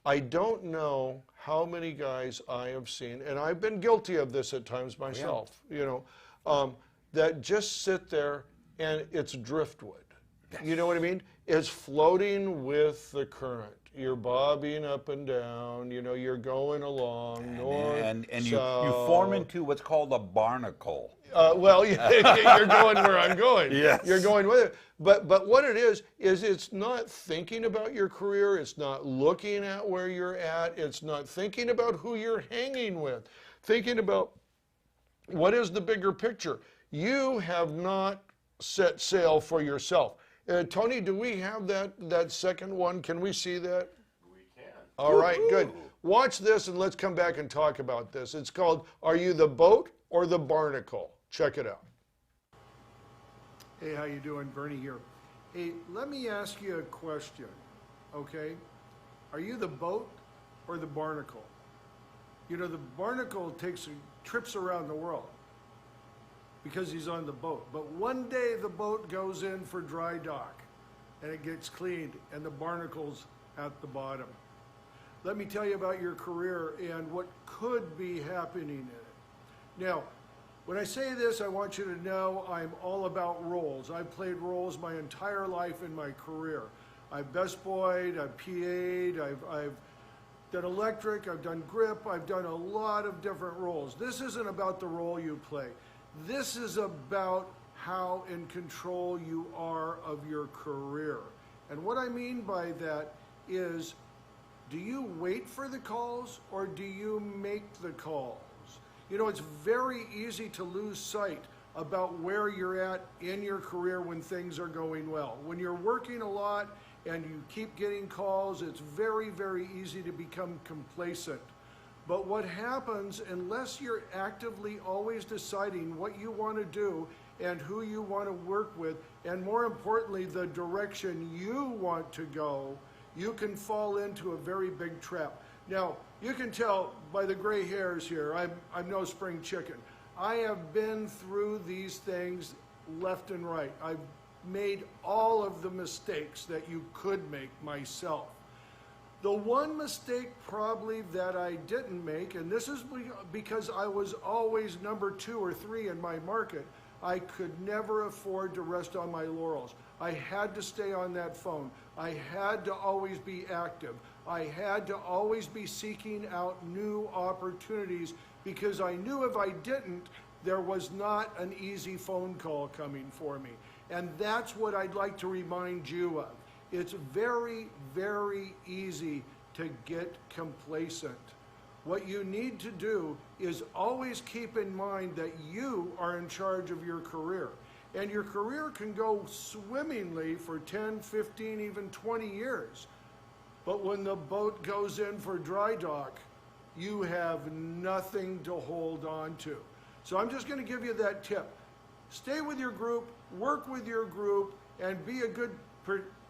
I don't know how many guys I have seen, and I've been guilty of this at times myself, that just sit there and it's driftwood. Yes. You know what I mean? It's floating with the current. You're bobbing up and down, you're going along, north, and south. You form into what's called a barnacle. You're going where I'm going. Yes. You're going with it. But what it is it's not thinking about your career. It's not looking at where you're at. It's not thinking about who you're hanging with. Thinking about what is the bigger picture. You have not set sail for yourself. Tony, do we have that second one? Can we see that? We can. All right, good. Watch this and let's come back and talk about this. It's called, Are You the Boat or the Barnacle? Check it out. Hey, how you doing? Burnie here. Hey, let me ask you a question, okay? Are you the boat or the barnacle? The barnacle takes trips around the world because he's on the boat. But one day the boat goes in for dry dock and it gets cleaned and the barnacle's at the bottom. Let me tell you about your career and what could be happening in it. Now, when I say this, I want you to know I'm all about roles. I've played roles my entire life in my career. I've best boyed, I've PA'd, I've done electric, I've done grip, I've done a lot of different roles. This isn't about the role you play. This is about how in control you are of your career. And what I mean by that is do you wait for the calls or do you make the calls? You know, it's very easy to lose sight about where you're at in your career when things are going well. When you're working a lot and you keep getting calls, it's very, very easy to become complacent. But what happens, unless you're actively always deciding what you want to do and who you want to work with, and more importantly, the direction you want to go, you can fall into a very big trap. Now, you can tell by the gray hairs here, I'm no spring chicken. I have been through these things left and right. I've made all of the mistakes that you could make myself. The one mistake probably that I didn't make, and this is because I was always number 2 or 3 in my market, I could never afford to rest on my laurels. I had to stay on that phone. I had to always be active. I had to always be seeking out new opportunities because I knew if I didn't, there was not an easy phone call coming for me. And that's what I'd like to remind you of. It's very, very easy to get complacent. What you need to do is always keep in mind that you are in charge of your career. And your career can go swimmingly for 10, 15, even 20 years. But when the boat goes in for dry dock, you have nothing to hold on to. So I'm just going to give you that tip. Stay with your group, work with your group, and be a good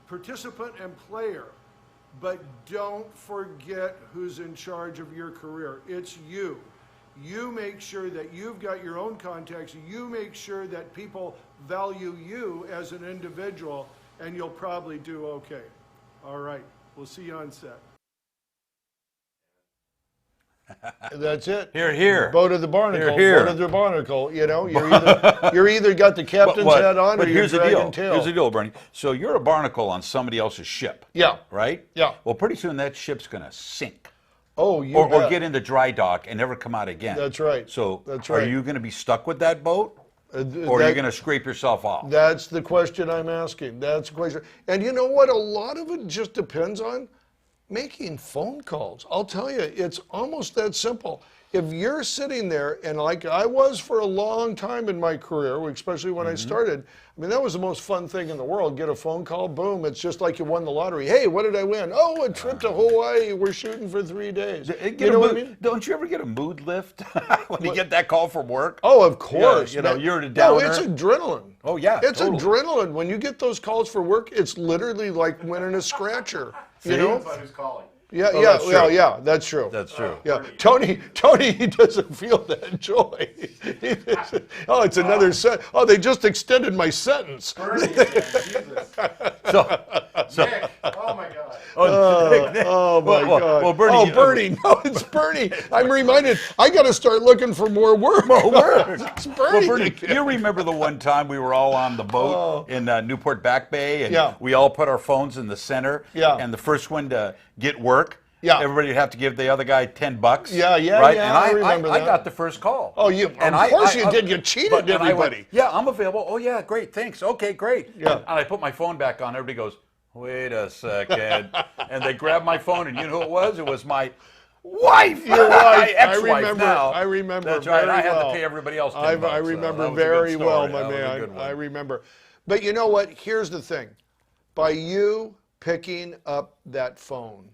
participant and player. But don't forget who's in charge of your career. It's you. You make sure that you've got your own contacts. You make sure that people value you as an individual, and you'll probably do okay. All right. We'll see you on set. That's it. Here, here. Boat of the Barnacle. Here, here. Boat of the Barnacle. You know, you're either got the captain's hat on or you're dragging tail. Here's the deal, Bernie. So you're a barnacle on somebody else's ship. Yeah. Right? Yeah. Well, pretty soon that ship's going to sink. Oh, you or get into dry dock and never come out again. That's right. So that's right. Are you going to be stuck with that boat? Or are you going to scrape yourself off? That's the question I'm asking. That's the question. And you know what? A lot of it just depends on making phone calls. I'll tell you, it's almost that simple. If you're sitting there, and like I was for a long time in my career, especially when I started, I mean, that was the most fun thing in the world. Get a phone call, boom, it's just like you won the lottery. Hey, what did I win? Oh, a trip to Hawaii. We're shooting for 3 days. You know what I mean? Don't you ever get a mood lift when you get that call from work? Oh, of course. Yeah, you know, you're at a downer. No, it's adrenaline. Oh, yeah, it's totally. adrenaline. When you get those calls for work, it's literally like winning a scratcher. You know? Depends on who's calling. Yeah, Oh, that's true. That's true. Yeah, Tony, he doesn't feel that joy. Oh, it's another set. Oh, they just extended my sentence. Burnie, Jesus. So, Nick, oh my God. Oh my God. Well, Bernie. Oh, Burnie. No, it's Burnie. I'm reminded. I got to start looking for more work. More work. It's Burnie. Well, Bernie, you remember the one time we were all on the boat in Newport Back Bay, and we all put our phones in the center, and the first one to get work, everybody would have to give the other guy $10. Right? And I remember that. I got the first call. Oh, of course you did. You cheated everybody. I went, I'm available. Oh, yeah, great, thanks. Okay, great. Yeah. And I put my phone back on. Everybody goes, wait a second. And they grabbed my phone, and you know who it was? It was my wife. Your wife. Ex-wife now. I remember. That's right. I had well. to pay everybody else $10. I remember very well, my man. I remember. But you know what? Here's the thing. By you picking up that phone,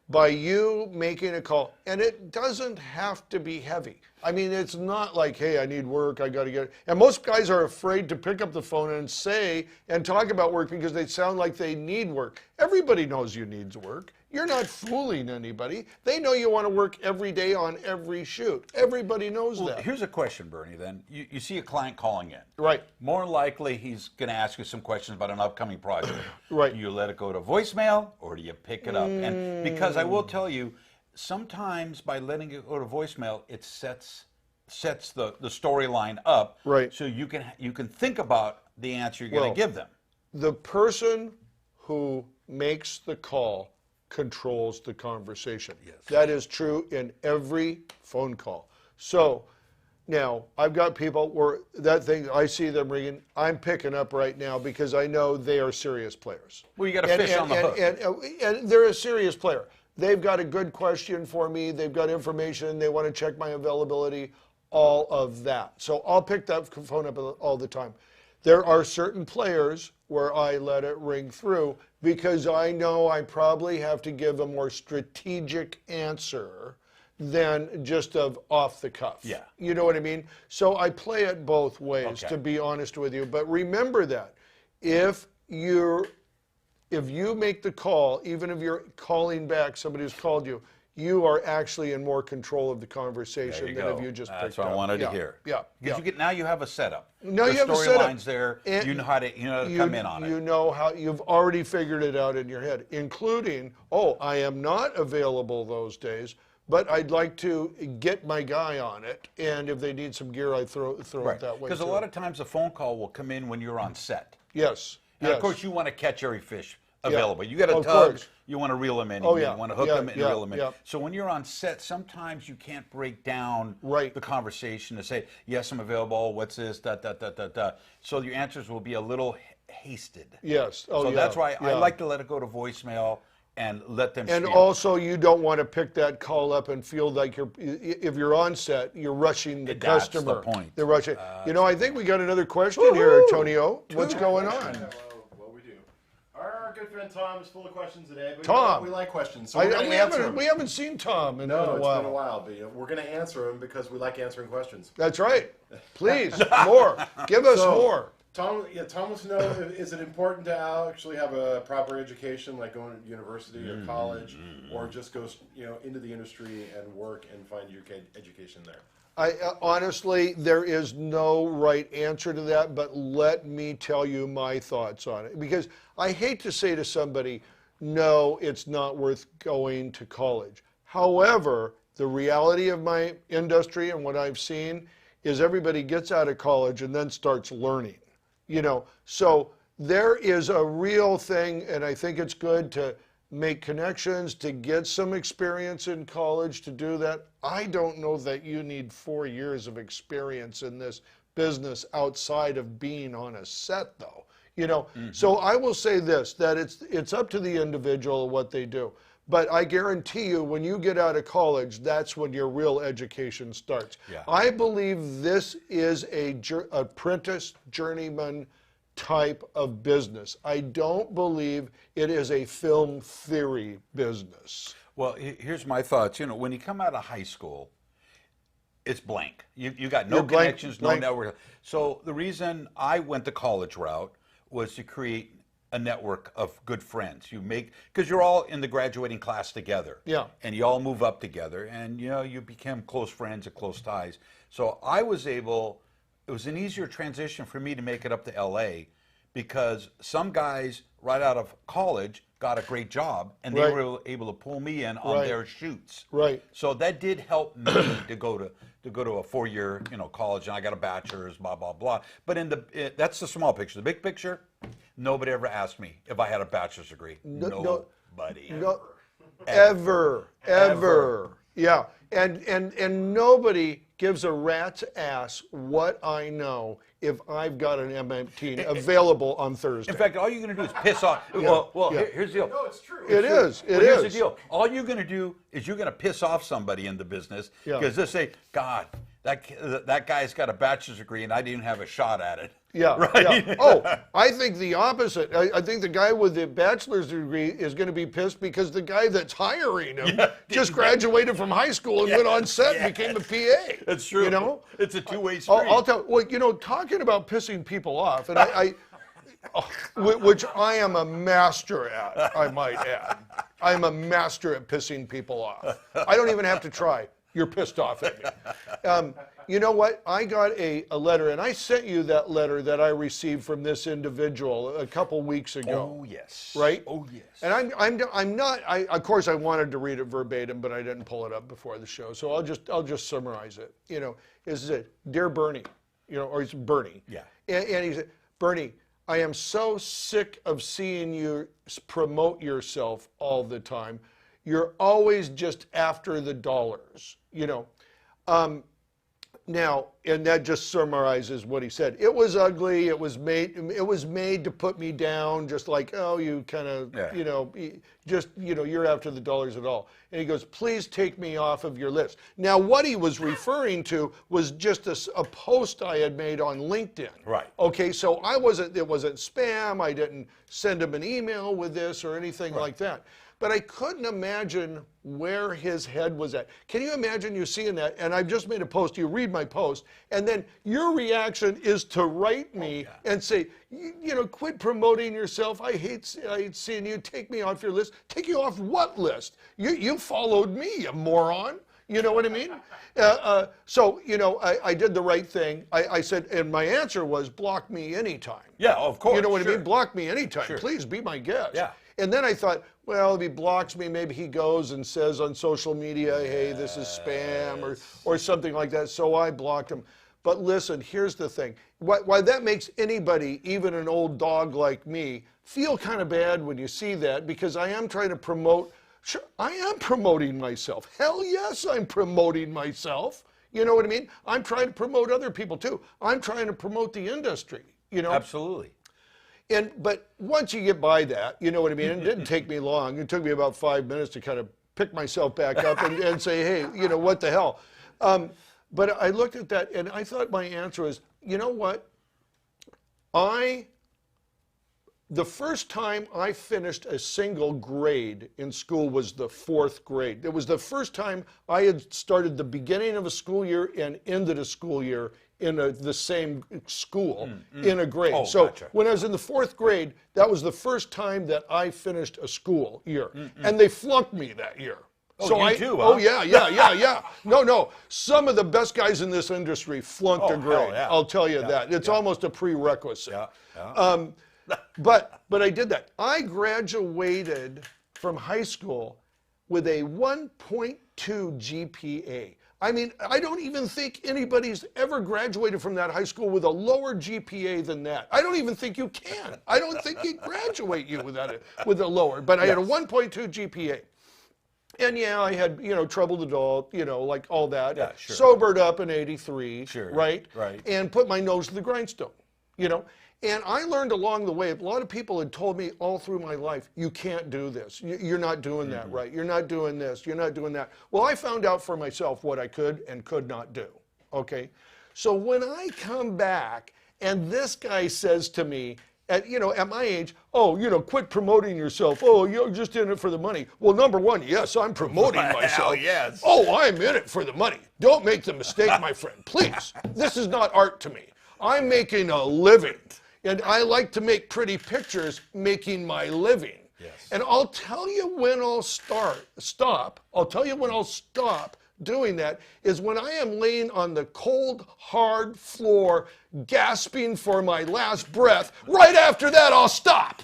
by you making a call, and it doesn't have to be heavy. I mean, it's not like, hey, I need work, I got to get it. And most guys are afraid to pick up the phone and say and talk about work because they sound like they need work. Everybody knows you need work. You're not fooling anybody. They know you want to work every day on every shoot. Everybody knows that. Here's a question, Bernie, then. You see a client calling in. Right. More likely, he's going to ask you some questions about an upcoming project. Right. Do you let it go to voicemail, or do you pick it up? And because I will tell you, sometimes by letting it go to voicemail, it sets the storyline up. Right. So you can think about the answer you're going to give them. The person who makes the call controls the conversation. Yes. That is true in every phone call. So now I've got people where that thing, I see them ringing, I'm picking up right now because I know they are serious players. Well, you got a fish on the hook. And they're a serious player. they've got a good question for me, they've got information, they want to check my availability, all of that. So I'll pick that phone up all the time. There are certain players where I let it ring through because I know I probably have to give a more strategic answer than just of off the cuff. Yeah. You know what I mean? So I play it both ways, to be honest with you. But remember that if you make the call, even if you're calling back somebody who's called you, you are actually in more control of the conversation than if you just picked up. That's what I wanted to hear. Yeah. Because now you have a setup. Now the you have a setup. Storyline's there. And you know how to come in on it. You know how you've already figured it out in your head, including, I am not available those days, but I'd like to get my guy on it, and if they need some gear, I throw it that way. Because a lot of times a phone call will come in when you're on set. Yes. And of course you want to catch every fish available. You got a tug, course. you want to reel them in. Oh, You yeah. want to hook them and reel them in. Yeah. So when you're on set, sometimes you can't break down Right. the conversation to say, yes, I'm available, what's this, So your answers will be a little hasted. Yes. So that's why I like to let it go to voicemail and let them And speak. also, you don't want to pick that call up and feel like if you're on set, you're rushing the That's the customer. point. They're rushing. I think we got another question here, Antonio. What's going on? Well, we do. Our good friend Tom is full of questions today. But Tom. we like questions, so we're going to answer them. We haven't seen Tom in a No, it's while. been a while, but we're going to answer them because we like answering questions. That's right. Please, more. Give us more. Tom wants to know, is it important to actually have a proper education, like going to university or college, or just go into the industry and work and find your education there? Honestly, there is no right answer to that, but let me tell you my thoughts on it. Because I hate to say to somebody, no, it's not worth going to college. However, the reality of my industry and what I've seen is everybody gets out of college and then starts learning. So there is a real thing, and I think it's good to make connections, to get some experience in college to do that. I don't know that you need 4 years of experience in this business outside of being on a set, though. So I will say this, that it's up to the individual what they do. But I guarantee you, when you get out of college, that's when your real education starts. Yeah. I believe this is a apprentice journeyman type of business. I don't believe it is a film theory business. Well, here's my thoughts. When you come out of high school, it's blank. You got no connections, no network. So the reason I went the college route was to create a network of good friends. Because you're all in the graduating class together. Yeah. And you all move up together, and you become close friends and close ties. So it was an easier transition for me to make it up to LA, because some guys right out of college got a great job, and they were able to pull me in on their shoots. Right. So that did help me to go to a 4-year college, and I got a bachelor's, blah blah blah. But that's the small picture. The big picture, nobody ever asked me if I had a bachelor's degree. Nobody. No, ever. Yeah. And nobody gives a rat's ass what I know if I've got an M18 available on Thursday. In fact, all you're going to do is piss off. Here's the deal. No, it's true. It is. Here's the deal. All you're going to do is you're going to piss off somebody in the business because they say, God, that guy's got a bachelor's degree and I didn't have a shot at it. Yeah, right? Yeah. Oh, I think the opposite. I think the guy with the bachelor's degree is going to be pissed because the guy that's hiring him just graduated from high school and went on set and became a PA. That's true. It's a two-way street. I'll tell. Well, talking about pissing people off, and which I am a master at, I might add. I'm a master at pissing people off. I don't even have to try. You're pissed off at me. You know what? I got a letter, and I sent you that letter that I received from this individual a couple weeks ago. Oh yes. Right? Oh yes. And I'm not. Of course, I wanted to read it verbatim, but I didn't pull it up before the show, so I'll just summarize it. Is it, dear Burnie? Or it's Burnie. Yeah. And he said, Burnie, I am so sick of seeing you promote yourself all the time. You're always just after the dollars. Now, and that just summarizes what he said. It was ugly. It was made to put me down, just like, oh, you kind of, you know, just, you know, you're after the dollars at all. And he goes, please take me off of your list. Now, what he was referring to was just a post I had made on LinkedIn. Right. Okay, so it wasn't spam. I didn't send him an email with this or anything like that. But I couldn't imagine where his head was at. Can you imagine you seeing that? And I've just made a post, you read my post, and then your reaction is to write me and say, you know, quit promoting yourself. I hate seeing you. Take me off your list. Take you off what list? You followed me, you moron. You know what I mean? So, you know, I did the right thing. I said, and my answer was, block me anytime. Yeah, of course. You know what I mean? Block me anytime. Sure. Please be my guest. Yeah. And then I thought, well, if he blocks me, maybe he goes and says on social media, hey, this is spam or something like that. So I blocked him. But listen, here's the thing. Why that makes anybody, even an old dog like me, feel kind of bad when you see that, because I am trying to promote. Sure, I am promoting myself. Hell yes, I'm promoting myself. You know what I mean? I'm trying to promote other people too. I'm trying to promote the industry, you know? Absolutely. But once you get by that, you know what I mean? It didn't take me long. It took me about 5 minutes to kind of pick myself back up and say, hey, you know, what the hell? But I looked at that and I thought my answer was, you know what? The first time I finished a single grade in school was the 4th grade. It was the first time I had started the beginning of a school year and ended a school year in the same school in a grade. Oh, so gotcha. when I was in the 4th grade, that was the first time that I finished a school year. And they flunked me that year. Oh, so you too, huh? Oh, yeah. No. Some of the best guys in this industry flunked a grade. Hell yeah. I'll tell you that. It's almost a prerequisite. Yeah. But I did that. I graduated from high school with a 1.2 GPA. I mean, I don't even think anybody's ever graduated from that high school with a lower GPA than that. I don't even think you can. I don't think you graduate you with a lower. But I had a 1.2 GPA. And yeah, I had, you know, troubled adult, you know, like all that. Yeah, sure. Sobered up in '83, Sure. right? Right. And put my nose to the grindstone, you know. And I learned along the way, a lot of people had told me all through my life, you can't do this. You're not doing that right. You're not doing this. You're not doing that. Well, I found out for myself what I could and could not do, okay? So when I come back and this guy says to me, at my age, oh, you know, quit promoting yourself. Oh, you're just in it for the money. Well, number one, yes, I'm promoting myself. Hell yes. Oh, I'm in it for the money. Don't make the mistake, my friend. Please. This is not art to me. I'm making a living. And I like to make pretty pictures making my living. Yes. And I'll tell you when I'll stop. I'll tell you when I'll stop doing that is when I am laying on the cold, hard floor, gasping for my last breath. Right after that, I'll stop.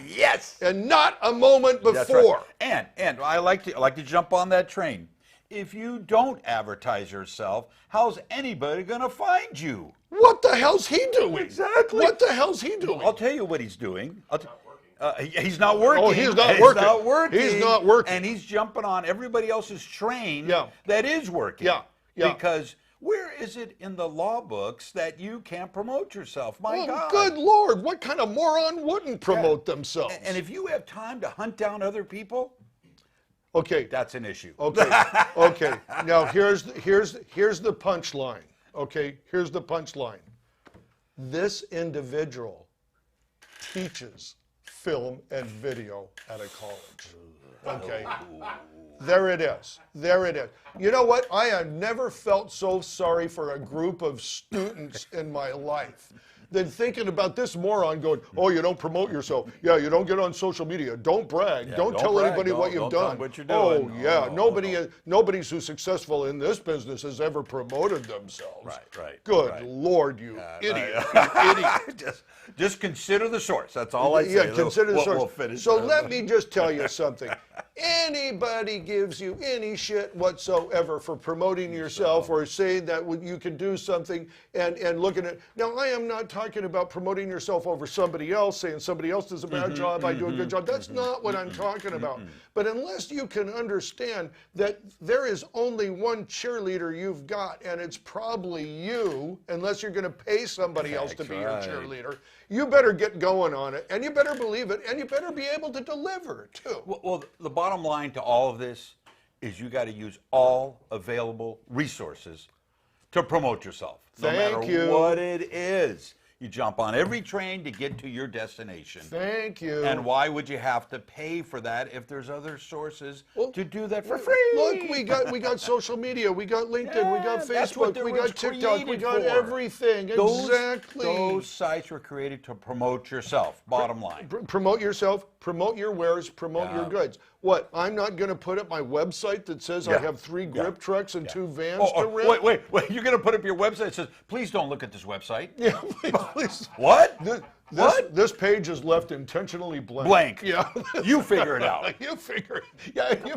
Yes. And not a moment before. That's right. And I like to jump on that train. If you don't advertise yourself, how's anybody going to find you? What the hell's he doing? Exactly. What the hell's he doing? I'll tell you what he's doing. He's not working. Oh, he's not working. He's not working. He's not working. And he's jumping on everybody else's train that is working. Yeah. Because where is it in the law books that you can't promote yourself? My God. Good Lord. What kind of moron wouldn't promote themselves? And if you have time to hunt down other people, okay, that's an issue. Okay. Now here's the punchline. Okay, here's the punchline. This individual teaches film and video at a college. Okay. There it is. You know what? I have never felt so sorry for a group of students in my life than thinking about this moron going, oh, you don't promote yourself. Yeah, you don't get on social media. Don't brag. Yeah, don't tell brag. anybody what you've don't tell done. what you're Oh, doing. yeah. No. Nobody's who's successful in this business has ever promoted themselves. Right. Good right. Lord, you idiot. You idiot. Just consider the source. That's all I say. Yeah, consider the source. We'll finish. So let me just tell you something. anybody gives you any shit whatsoever for promoting yourself or saying that you can do something and looking at, now I am not talking about promoting yourself over somebody else, saying somebody else does a bad job, I do a good job. That's not what I'm talking about. But unless you can understand that there is only one cheerleader you've got, and it's probably you, unless you're going to pay somebody else to be your cheerleader, you better get going on it, and you better believe it, and you better be able to deliver too. Well, the bottom line to all of this is you got to use all available resources to promote yourself, no matter what it is. You jump on every train to get to your destination. Thank you. And why would you have to pay for that if there's other sources to do that for free? Look, we got social media, we got LinkedIn, we got Facebook, we got TikTok, we got everything. Exactly. Those sites were created to promote yourself, bottom line. Promote yourself, promote your wares, promote your goods. What, I'm not going to put up my website that says I have 3 grip trucks and 2 vans to rent? Wait, you're going to put up your website that says, please don't look at this website? Yeah, please. What? This page is left intentionally blank. Blank. Yeah. You figure it out. You figure it. Yeah, you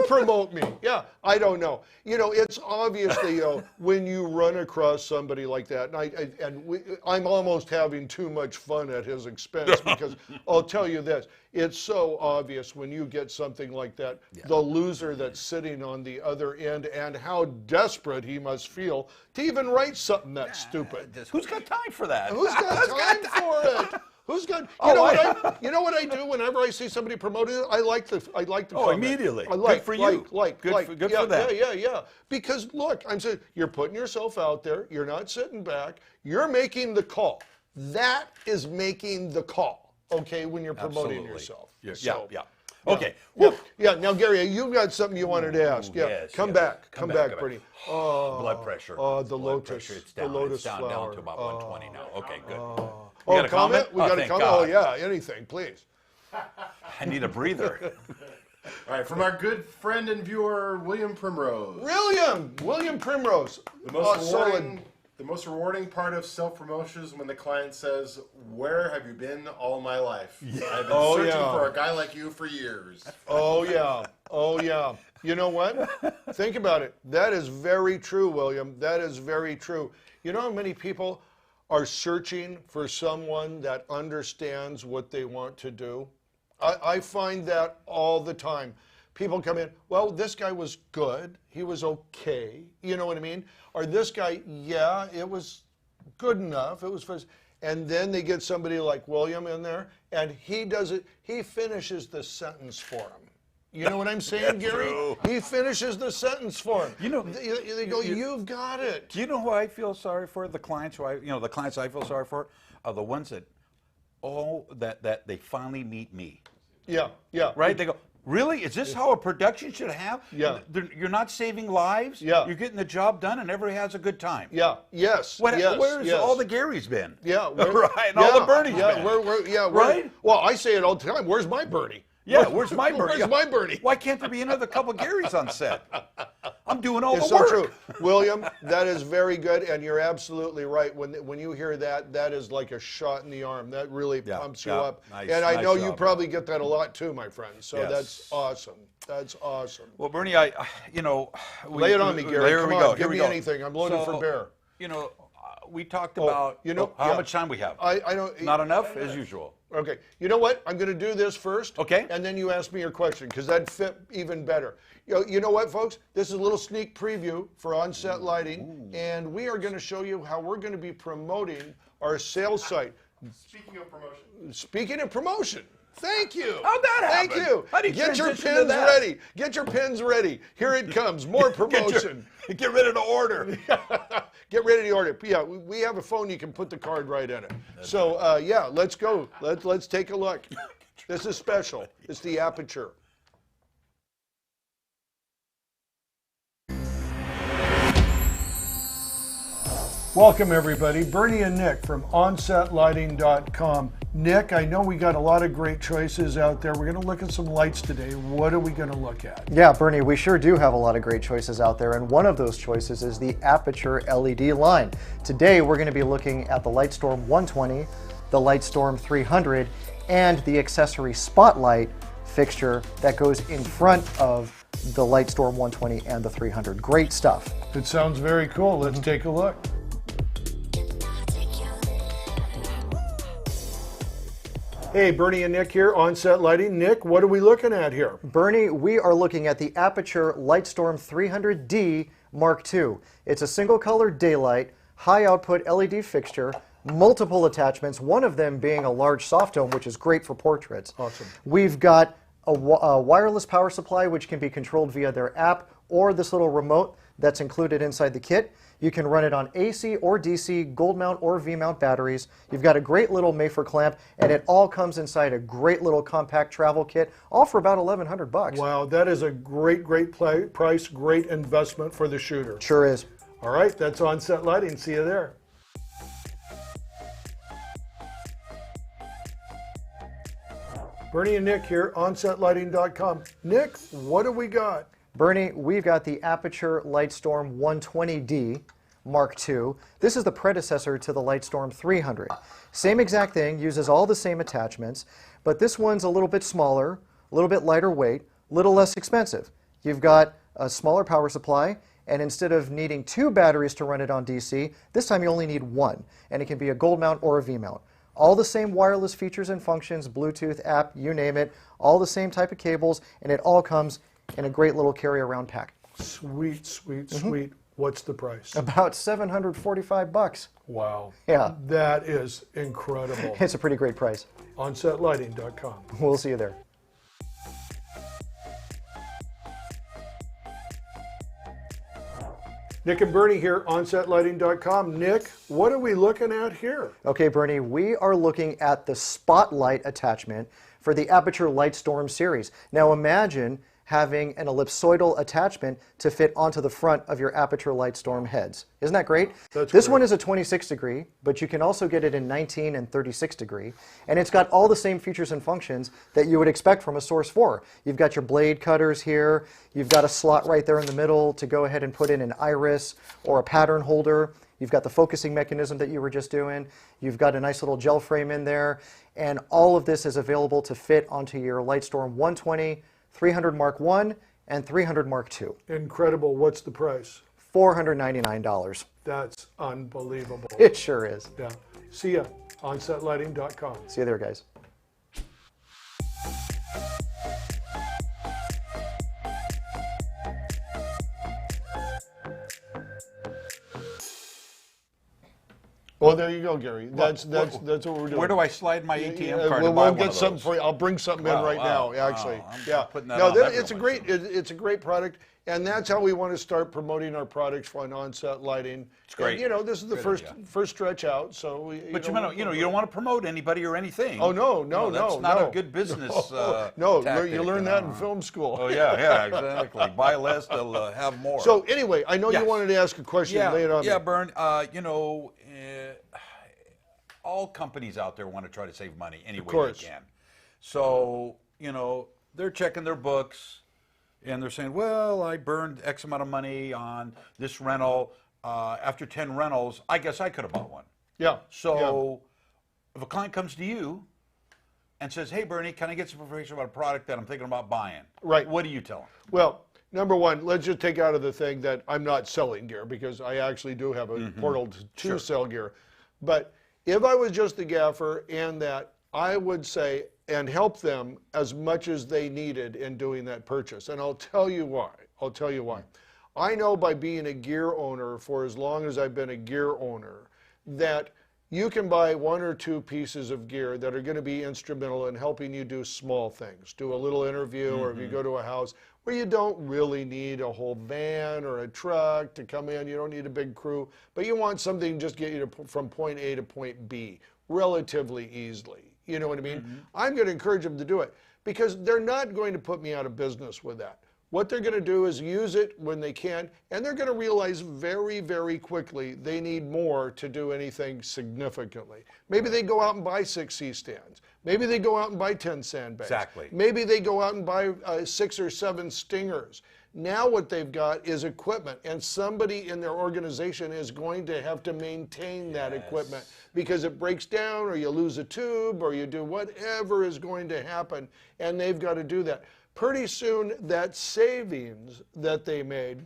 promote me. Yeah, I don't know. You know, it's obviously, you know, when you run across somebody like that, and I'm almost having too much fun at his expense because I'll tell you this, it's so obvious when you get something like that, the loser that's sitting on the other end and how desperate he must feel to even write something that stupid. Who's got time for that? Who's got time for it? Who's got? You know what I do whenever I see somebody promoting it? I like the comment. Immediately. I like, good for you. Good for them. Yeah. Because look, I'm saying you're putting yourself out there. You're not sitting back. You're making the call. That is making the call. Okay, when you're promoting yourself. Yeah. Okay. Yeah. Now, Gary, you got something you wanted to ask. Yeah. Yes, come back, Bernie. Blood pressure. The blood lotus. Pressure, it's down. The lotus it's down, flower. down to about 120 now. Okay, good. We got a comment? We got a thank comment? God. Oh, yeah, anything, please. I need a breather. All right, from our good friend and viewer, William Primrose. William Primrose. The most rewarding part of self-promotion is when the client says, "Where have you been all my life? I've been searching for a guy like you for years." Oh, yeah. You know what? Think about it. That is very true, William. That is very true. You know how many people are searching for someone that understands what they want to do? I find that all the time. People come in, well, this guy was good. He was okay. You know what I mean? Or this guy, yeah, it was good enough. It was first. And then they get somebody like William in there, and he does it. He finishes the sentence for him. You know what I'm saying, Gary? True. He finishes the sentence for him. You know, they go, you've got it. Do you know who I feel sorry for? The clients the clients I feel sorry for are the ones that they finally meet me. Yeah. Right? They go, really? Is this how a production should have? Yeah. You're not saving lives? Yeah. You're getting the job done and everybody has a good time. Yeah. Yes. Where's all the Garys been? Yeah. Right. And all the Burnies been. Right? Well, I say it all the time. Where's my Burnie? Yeah, where's my Burnie? Where's my Burnie? Why can't there be another couple Garys on set? I'm doing all It's the work. so true. William, that is very good, and you're absolutely right. When you hear that, that is like a shot in the arm. That really pumps you up. Nice, and I know you job. probably get that a lot too, my friend. So Yes. that's awesome. That's awesome. Well, Bernie, Lay it on me, Gary. There Come we on, go. give me anything. I'm loaded for bear. We talked about how much time we have. I don't. Not enough, as usual. Okay. You know what? I'm going to do this first. Okay. And then you ask me your question because that'd fit even better. You know what, folks? This is a little sneak preview for on-set lighting, and we are going to show you how we're going to be promoting our sales site. Speaking of promotion. Thank you. How'd that happen? Thank you. How do you Get your transition to pins that? ready. Get your pins ready. Here it comes. More promotion. Get ready to order. Get ready to order. Yeah, we have a phone. You can put the card right in it. So let's go. Let's take a look. This is special. It's the Aperture. Welcome everybody, Burnie and Nick from OnSetLighting.com. Nick, I know we got a lot of great choices out there. We're going to look at some lights today. What are we going to look at? Yeah, Burnie, we sure do have a lot of great choices out there, and one of those choices is the Aperture LED line. Today we're going to be looking at the Lightstorm 120, the Lightstorm 300, and the accessory Spotlight fixture that goes in front of the Lightstorm 120 and the 300. Great stuff. It sounds very cool. Let's take a look. Hey, Burnie and Nick here, On-Set Lighting. Nick, what are we looking at here? Burnie, we are looking at the Aperture Lightstorm 300D Mark II. It's a single color daylight, high output LED fixture, multiple attachments, one of them being a large soft dome, which is great for portraits. Awesome. We've got a wireless power supply, which can be controlled via their app or this little remote that's included inside the kit. You can run it on AC or DC, gold mount or V mount batteries. You've got a great little Mayfer clamp, and it all comes inside a great little compact travel kit, all for about $1,100. Wow, that is a great price, great investment for the shooter. Sure is. All right, that's On-Set Lighting. See you there. Burnie and Nick here, OnSetLighting.com. Nick, what do we got? Burnie, we've got the Aperture Lightstorm 120D Mark II. This is the predecessor to the Lightstorm 300. Same exact thing, uses all the same attachments, but this one's a little bit smaller, a little bit lighter weight, a little less expensive. You've got a smaller power supply, and instead of needing 2 batteries to run it on DC, this time you only need 1, and it can be a gold mount or a V mount. All the same wireless features and functions, Bluetooth, app, you name it, all the same type of cables, and it all comes in a great little carry-around pack. Sweet, sweet, sweet. What's the price? About $745. Wow. Yeah. That is incredible. It's a pretty great price. OnSetLighting.com. We'll see you there. Nick and Burnie here, OnSetLighting.com. Nick, what are we looking at here? Okay, Burnie, we are looking at the spotlight attachment for the Aperture Lightstorm series. Now imagine having an ellipsoidal attachment to fit onto the front of your Aperture Lightstorm heads. Isn't that great? That's this great. one is a 26 degree, but you can also get it in 19 and 36 degree. And it's got all the same features and functions that you would expect from a Source 4. You've got your blade cutters here. You've got a slot right there in the middle to go ahead and put in an iris or a pattern holder. You've got the focusing mechanism that you were just doing. You've got a nice little gel frame in there. And all of this is available to fit onto your Lightstorm 120, 300 Mark I, and 300 Mark II. Incredible. What's the price? $499. That's unbelievable. It sure is. Yeah. See ya. OnSetLighting.com. See you there, guys. Well, there you go, Gary. That's what we're doing. Where do I slide my ATM card? We'll to buy get one of something those? for you. I'll bring something in right now. Actually, I'm putting that no, on it's a everyone. it's a great product, and that's how we want to start promoting our products on On-Set Lighting. It's great. And, this is the first stretch out, so we. But you don't want to promote anybody or anything. Oh no, that's not a good business. No, tactic, you learn that in film school. Oh yeah, exactly. Buy less, they'll have more. So anyway, I know Yes. you wanted to ask a question. Lay it on me. Burn. All companies out there want to try to save money any way they can. So, they're checking their books and they're saying, well, I burned X amount of money on this rental. After 10 rentals, I guess I could have bought one. Yeah. So if a client comes to you and says, hey, Burnie, can I get some information about a product that I'm thinking about buying? Right. What do you tell them? Well, number one, let's just take out of the thing that I'm not selling gear, because I actually do have a portal to sell gear. But if I was just the gaffer, and that I would say and help them as much as they needed in doing that purchase. And I'll tell you why. I know by being a gear owner for as long as I've been a gear owner that you can buy 1 or 2 pieces of gear that are going to be instrumental in helping you do small things. Do a little interview, or if you go to a house where you don't really need a whole van or a truck to come in, you don't need a big crew, but you want something to just get you from point A to point B relatively easily. You know what I mean? I'm going to encourage them to do it, because they're not going to put me out of business with that. What they're going to do is use it when they can, and they're going to realize very, very quickly they need more to do anything significantly. Maybe they go out and buy 6 C-stands. Maybe they go out and buy 10 sandbags. Exactly. Maybe they go out and buy 6 or 7 stingers. Now what they've got is equipment, and somebody in their organization is going to have to maintain that equipment because it breaks down, or you lose a tube, or you do whatever is going to happen, and they've got to do that. Pretty soon, that savings that they made,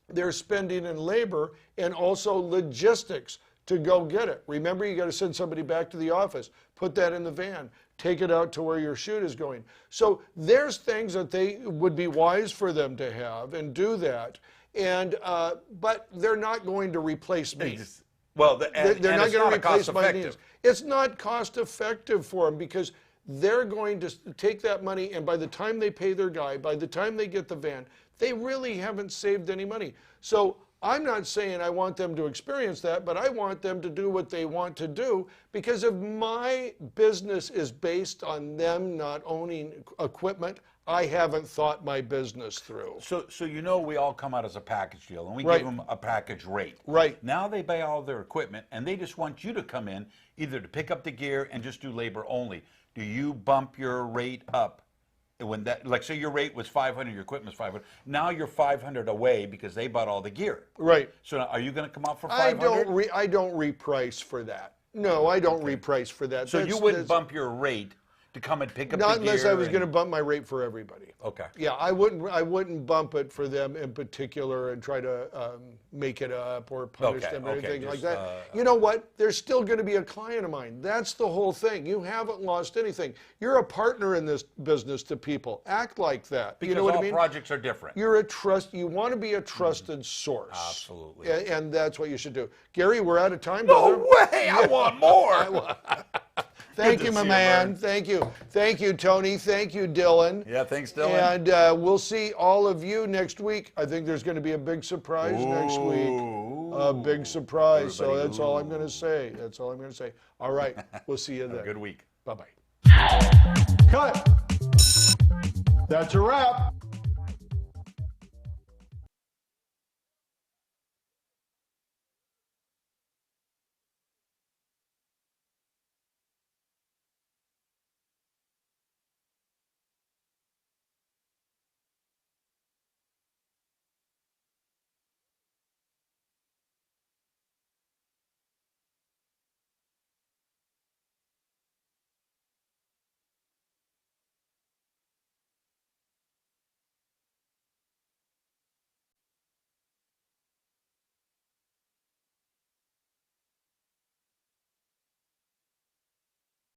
they're spending in labor and also logistics to go get it. Remember, you got to send somebody back to the office, put that in the van, take it out to where your shoot is going. So there's things that they would be wise for them to have and do that. And but they're not going to replace me. Well, They're not going to replace my effective. needs. It's not cost effective for them because they're going to take that money, and by the time they pay their guy, by the time they get the van, they really haven't saved any money. So I'm not saying I want them to experience that, but I want them to do what they want to do, because if my business is based on them not owning equipment, I haven't thought my business through. So you know, we all come out as a package deal, and we Right. give them a package rate. Right. Now they buy all their equipment, and they just want you to come in either to pick up the gear and just do labor only. Do you bump your rate up? When that, like, say your rate was 500, your equipment was 500. Now you're 500 away because they bought all the gear. Right. So now, are you going to come out for 500? I don't reprice for that. No, I don't reprice for that. So you wouldn't bump your rate to come and pick up the gear? Not unless I was going to bump my rate for everybody. Okay. Yeah, I wouldn't bump it for them in particular and try to make it up or punish them or anything like that. You know what? There's still going to be a client of mine. That's the whole thing. You haven't lost anything. You're a partner in this business to people. Act like that. Because you know what all I mean? projects are different. You're a trust. You want to be a trusted source. Absolutely. And that's what you should do. Gary, we're out of time. No brother. way! I want more! Thank Good you, to my see you, man. Vern. Thank you. Thank you, Tony. Thank you, Dillon. Yeah, thanks, Dillon. And we'll see all of you next week. I think there's going to be a big surprise next week. A big surprise. So that's all I'm going to say. That's all I'm going to say. All right. We'll see you then. Good week. Bye-bye. Cut. That's a wrap.